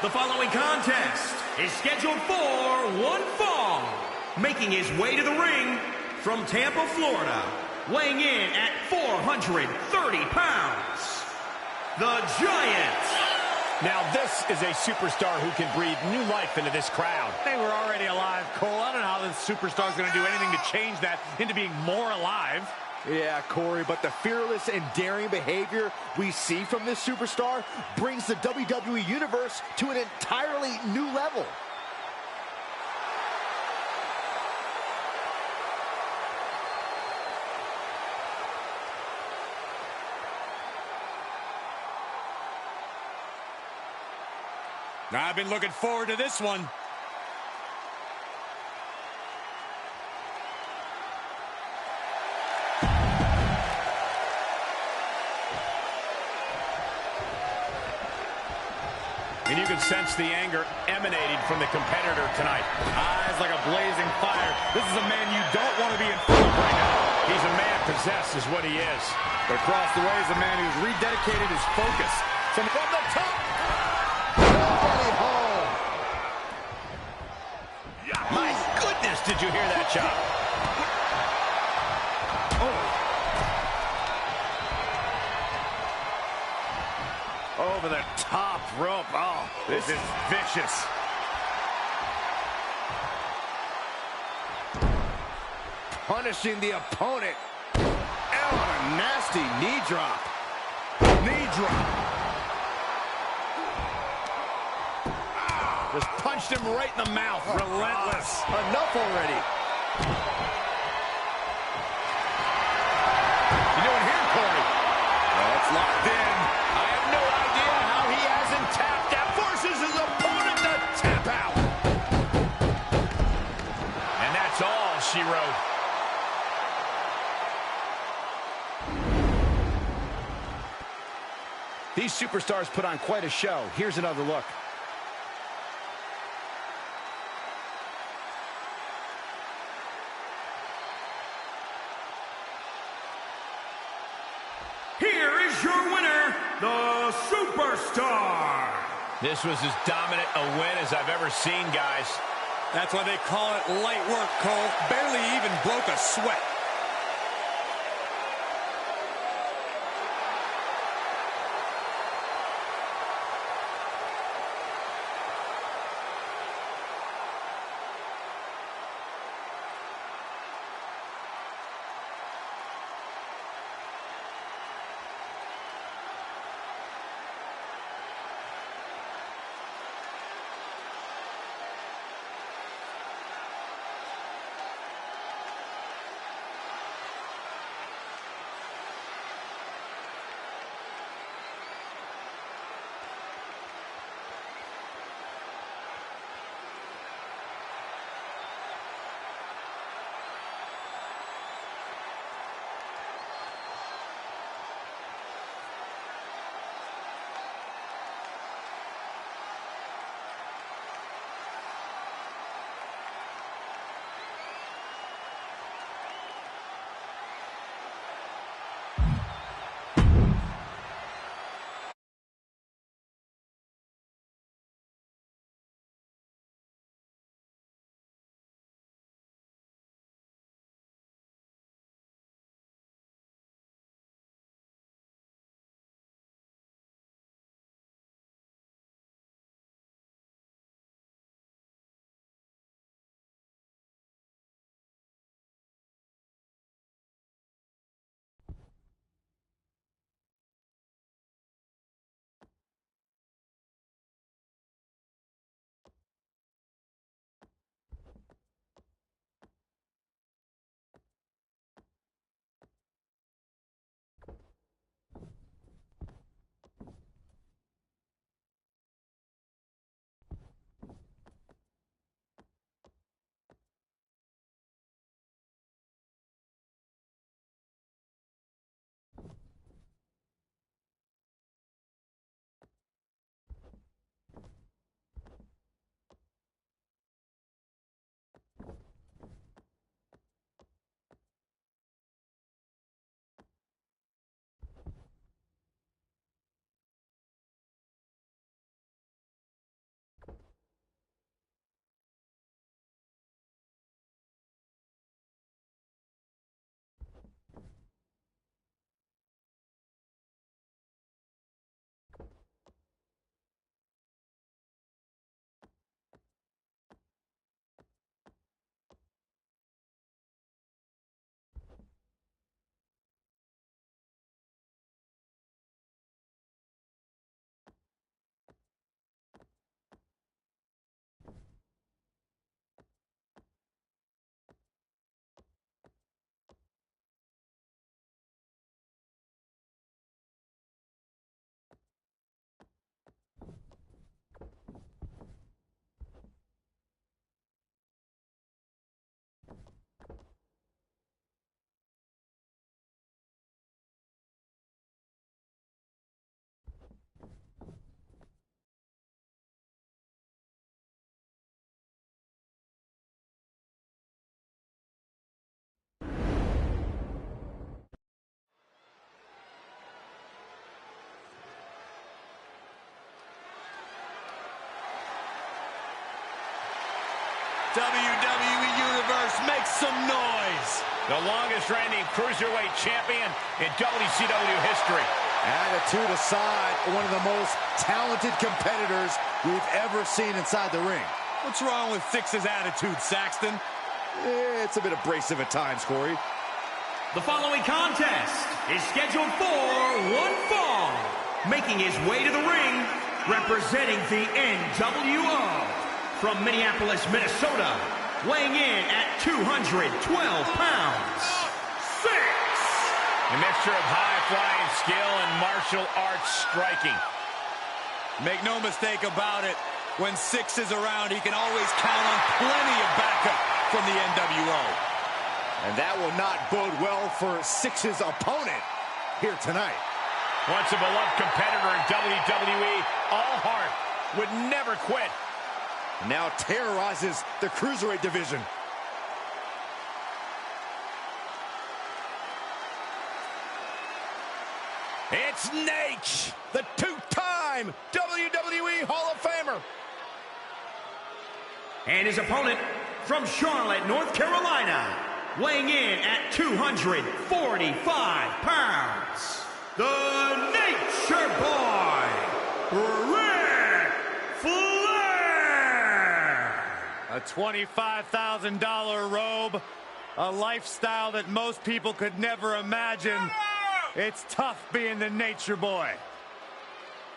The following contest is scheduled for one fall. Making his way to the ring from Tampa, Florida, weighing in at 430 pounds, the Giant. Now this is a superstar who can breathe new life into this crowd. They were already alive, Cole. I don't know how this superstar's going to do anything to change that into being more alive. Yeah, Corey, but the fearless and daring behavior we see from this superstar brings the WWE Universe to an entirely new level. I've been looking forward to this one. And you can sense the anger emanating from the competitor tonight. Eyes like a blazing fire. This is a man you don't want to be in front of right now. He's a man possessed is what he is. But across the way is a man who's rededicated his focus. From the top. Nobody home. My goodness, did you hear that chop? Over the top rope. Oh, this is vicious. Punishing the opponent. Oh, what a nasty knee drop. Knee drop. Just punched him right in the mouth. Relentless. Enough already. You doing here, Corey? It's locked in. I have no idea how he hasn't tapped. That forces his opponent to tap out. And that's all she wrote. These superstars put on quite a show. Here's another look. Here is your winner, the Superstar. This was as dominant a win as I've ever seen, guys. That's why they call it light work, Cole. Barely even broke a sweat. WWE Universe, make some noise. The longest reigning Cruiserweight champion in WCW history. Attitude aside, one of the most talented competitors we've ever seen inside the ring. What's wrong with Six's attitude, Saxton? It's a bit abrasive at times, Corey. The following contest is scheduled for one fall. Making his way to the ring, representing the NWO. From Minneapolis, Minnesota, weighing in at 212 pounds, Six. A mixture of high-flying skill and martial arts striking. Make no mistake about it, when Six is around, he can always count on plenty of backup from the NWO. And that will not bode well for Six's opponent here tonight. Once a beloved competitor in WWE, all heart, would never quit. Now terrorizes the Cruiserweight division. It's Nate, the two-time WWE Hall of Famer. And his opponent from Charlotte, North Carolina, weighing in at 245 pounds, the Nature Boy, Ric Flair. A $25,000 robe, a lifestyle that most people could never imagine. It's tough being the Nature Boy.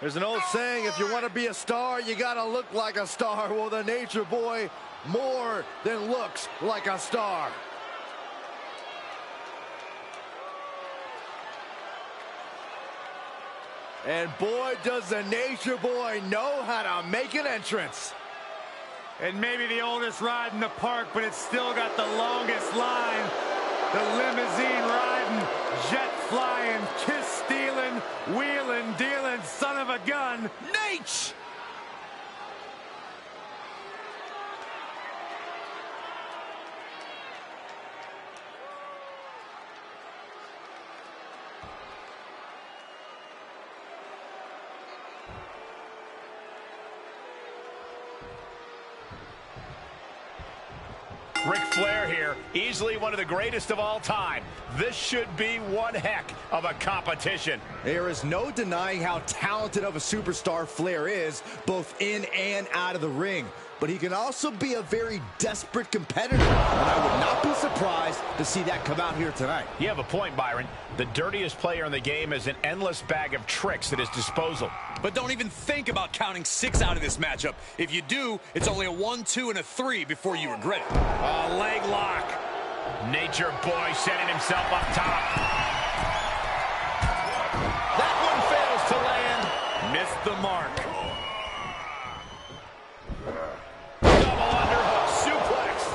There's an old saying, if you want to be a star, you got to look like a star. Well, the Nature Boy more than looks like a star. And boy, does the Nature Boy know how to make an entrance. It may be the oldest ride in the park, but it's still got the longest line. The limousine riding, jet flying, kiss stealing, wheeling, dealing, son of a gun, Nate! Ric Flair here, easily one of the greatest of all time. This should be one heck of a competition. There is no denying how talented of a superstar Flair is, both in and out of the ring. But he can also be a very desperate competitor, and I would not be surprised to see that come out here tonight. You have a point, Byron. The dirtiest player in the game has an endless bag of tricks at his disposal. But don't even think about counting Six out of this matchup. If you do, it's only a 1, 2, and a 3 before you regret it. A leg lock. Nature Boy setting himself up top. That one fails to land. Missed the mark. Double underhook suplex.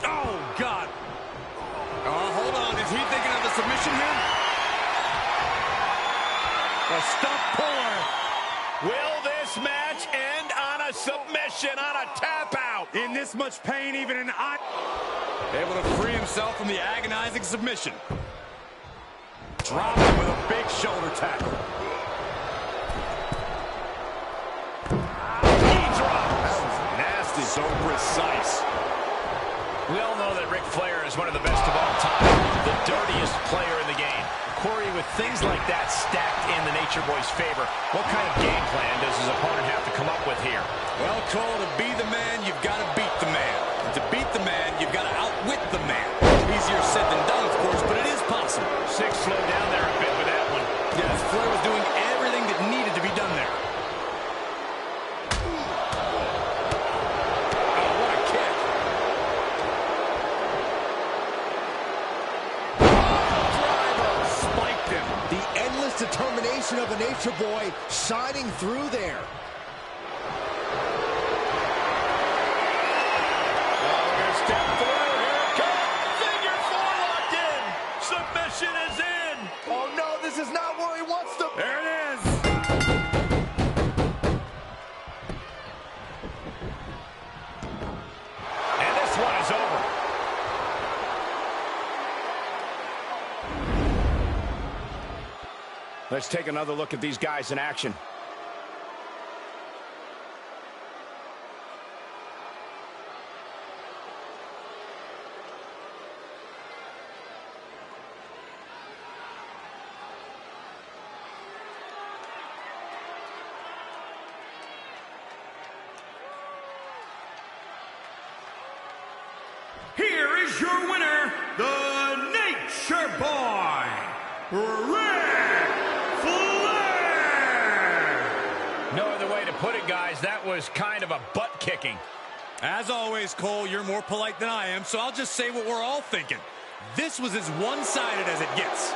Oh, God. Hold on. Is he thinking of the submission here? A stump puller. Will this match end on a submission, on a tap out? In this much pain, even an eye. Able to free himself from the agonizing submission. Dropped him with a big shoulder tackle. Nasty. So precise. We all know that Ric Flair is one of the best of all time, the dirtiest player in the game. Corey, with things like that stacked in the Nature Boy's favor, what kind of game plan does his opponent have to come up with here? Well, Cole, to be the man, you've got to beat the man. And to beat the man, you've got to outwit the man. Easier said than done, of course, but it is possible. Six slowed down there a bit with that one. Yes, Flair was doing everything that needed to be done there. Determination of the Nature Boy shining through there. Step through, here it comes. Figure four locked in. Submission is in. Oh no, this is not where he wants to. There it is. And this one is over. Let's take another look at these guys in action. here is your winner, the Nature Boy, Ric Flair! No other way to put it, guys. That was kind of a butt-kicking. As always, Cole, you're more polite than I am, so I'll just say what we're all thinking. This was as one-sided as it gets.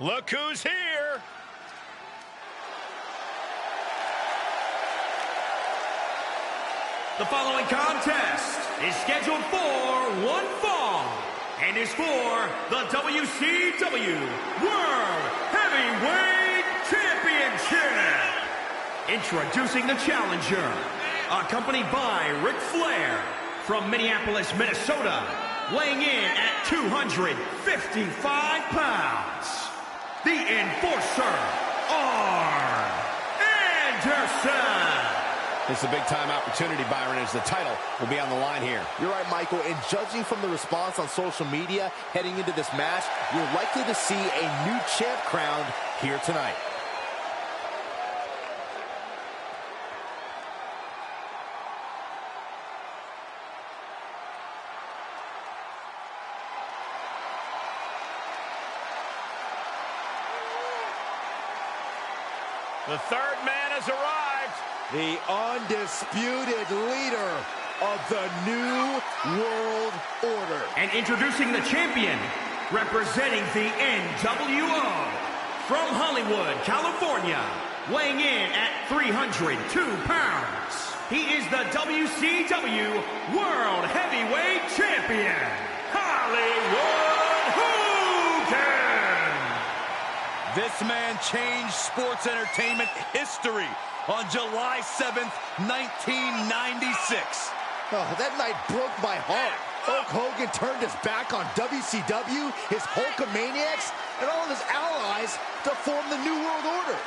Look who's here. The following contest is scheduled for one fall and is for the WCW World Heavyweight Championship. Introducing the challenger, accompanied by Ric Flair from Minneapolis, Minnesota, weighing in at 255 pounds, the Enforcer, Arn Anderson. It's a big-time opportunity, Byron, as the title will be on the line here. You're right, Michael, and judging from the response on social media heading into this match, you're likely to see a new champ crowned here tonight. The third man has arrived. The undisputed leader of the New World Order. And introducing the champion, representing the NWO, from Hollywood, California, weighing in at 302 pounds. He is the WCW World Heavyweight Champion, Hollywood Hogan. This man changed sports entertainment history on July 7th, 1996. Oh, that night broke my heart. Hulk Hogan turned his back on WCW, his Hulkamaniacs, and all of his allies to form the New World Order.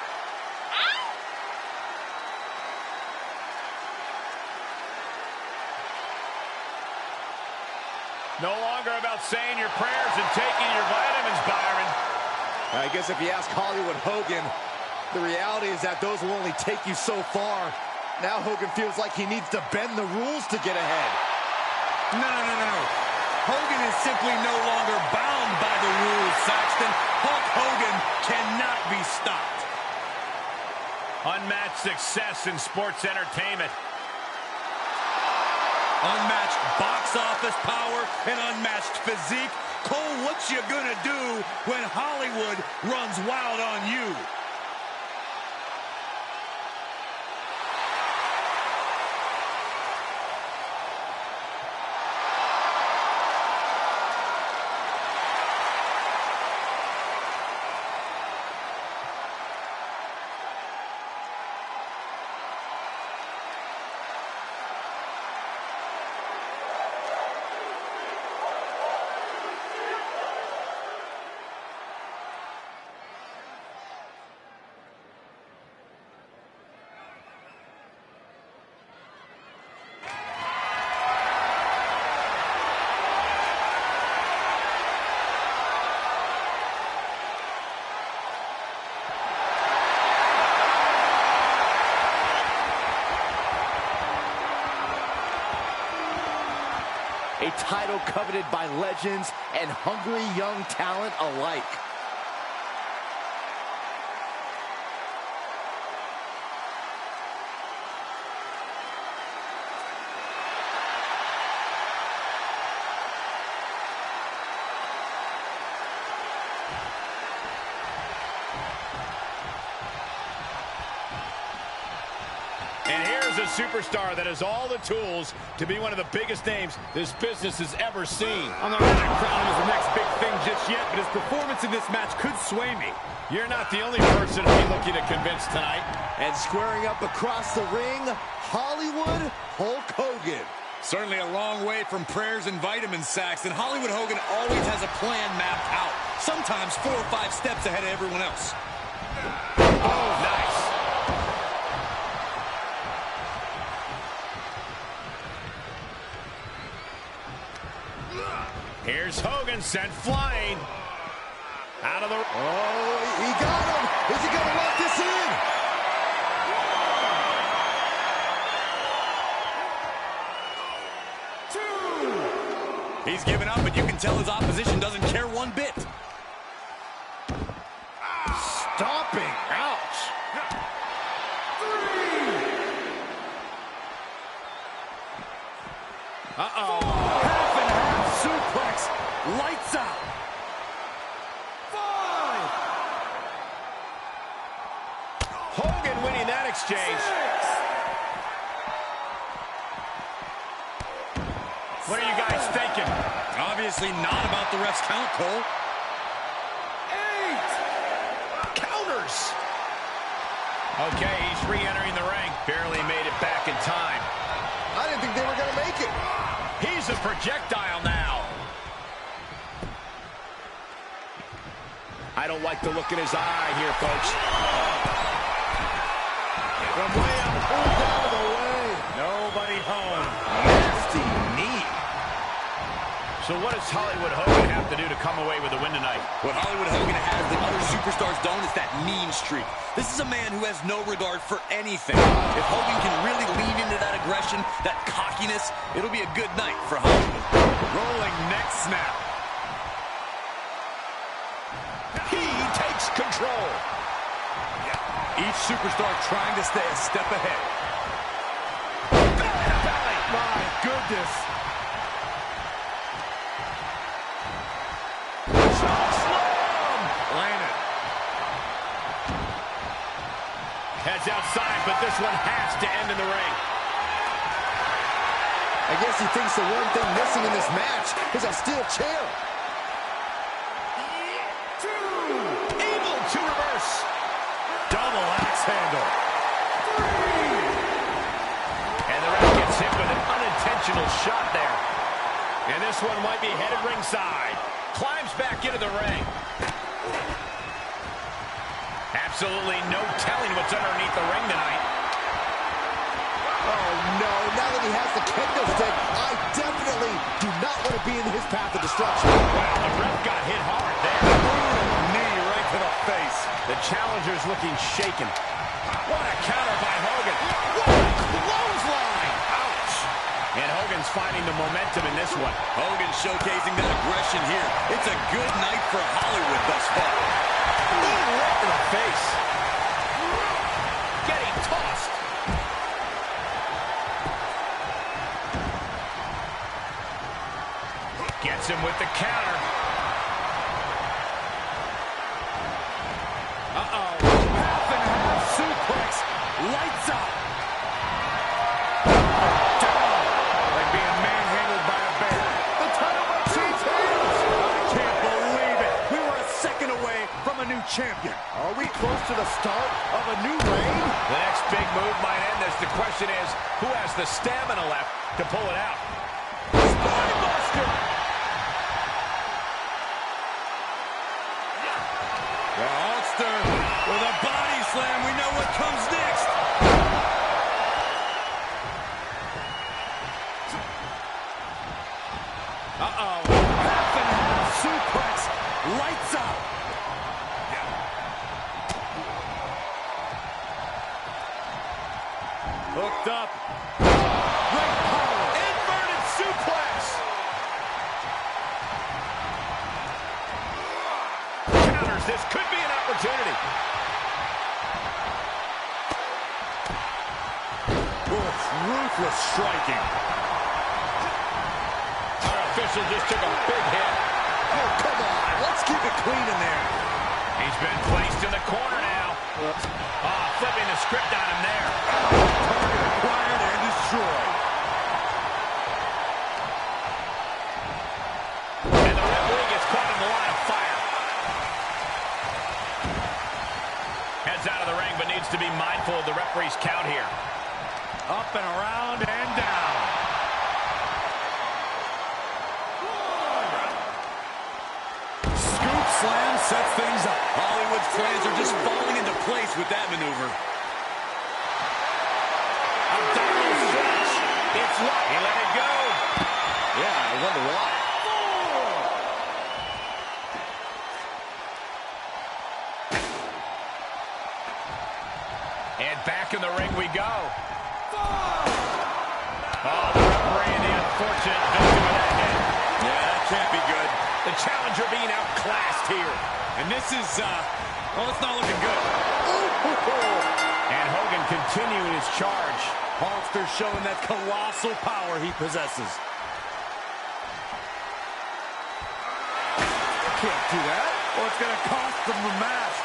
No longer about saying your prayers and taking your vitamins, Byron. I guess if you ask Hollywood Hogan, the reality is that those will only take you so far. Now Hogan feels like he needs to bend the rules to get ahead. No. Hogan is simply no longer bound by the rules, Saxton. Hulk Hogan cannot be stopped. Unmatched success in sports entertainment. Unmatched box office power and unmatched physique. Cole, what you gonna do when Hollywood runs wild on you? title coveted by legends and hungry young talent alike. And here's a superstar that has all the tools to be one of the biggest names this business has ever seen. I'm not ready to crown him as the next big thing just yet, but his performance in this match could sway me. You're not the only person to be looking to convince tonight. And squaring up across the ring, Hollywood Hulk Hogan. Certainly a long way from prayers and vitamins, Saxton. Hollywood Hogan always has a plan mapped out. Sometimes 4 or 5 steps ahead of everyone else. Oh, nice. Here's Hogan sent flying. Out of the... Oh, he got him. Is he going to lock this in? He's given up, but you can tell his opposition doesn't care one bit. Stomping. Ouch. 3. Half and half suplex. Lights out. 5. Hogan winning that exchange. 6. What are you guys thinking? Obviously not about the ref's count, Cole. 8. Counters. Okay, he's re-entering the ring. Barely made it back in time. I didn't think they were going to make it. He's a projectile now. I don't like the look in his eye here, folks. From way up, pulled out of the way. Nobody home. Nasty knee. So what does Hollywood Hogan have to do to come away with a win tonight? What Hollywood Hogan has that other superstars don't is that mean streak. This is a man who has no regard for anything. If Hogan can really lean into that aggression, that cockiness, it'll be a good night for Hollywood. Rolling neck snap. He takes control. Each superstar trying to stay a step ahead. My goodness. Landed. Heads outside, but this one has to end in the ring. I guess he thinks the one thing missing in this match is a steel chair. 2. Able to reverse. Double axe handle. 3. And the ref gets hit with an unintentional shot there. And this one might be headed ringside. Climbs back into the ring. Absolutely no telling what's underneath the ring tonight. Oh, no. Now that he has the kendo stick, I definitely do not want to be in his path of destruction. Well, the ref got hit hard there. Knee right to the face. The challenger's looking shaken. What a counter by Hogan. What a clothesline. Ouch. And Hogan's finding the momentum in this one. Hogan showcasing that aggression here. It's a good night for Hollywood thus far. Ooh, right to the face. Getting tossed. Gets him with the counter. Uh-oh. Half and half suplex. Lights out. Down. Like being manhandled by a bear. The title by 2 tails. I can't believe it. We were a second away from a new champion. Are we close to the start of a new reign? The next big move might end this. The question is, who has the stamina left to pull it out? Spinebuster. The Hulkster with a body slam. We know what comes next. Uh-oh. Half and half suplex. Lights out. Hooked up. Great power. Inverted suplex. This could be an opportunity. Oof, ruthless striking. Our official just took a big hit. Oh, come on. Let's keep it clean in there. He's been placed in the corner now. Flipping the script on him there. Target acquired and destroyed. And the referee gets caught in the line of fire. Heads out of the ring, but needs to be mindful of the referee's count here. Up and around and down. Scoop slam sets things up. Hollywood's plans are just falling into place with that maneuver. Abdominal stretch. It's what? He let it go. Yeah, I wonder why. And back in the ring we go. Oh, the referee and the unfortunate victim of that hit. Yeah, that can't be good. The challenger being outclassed here. And this is, well, it's not looking good. And Hogan continuing his charge. Hulkster showing that colossal power he possesses. Can't do that. Well, it's going to cost them the match.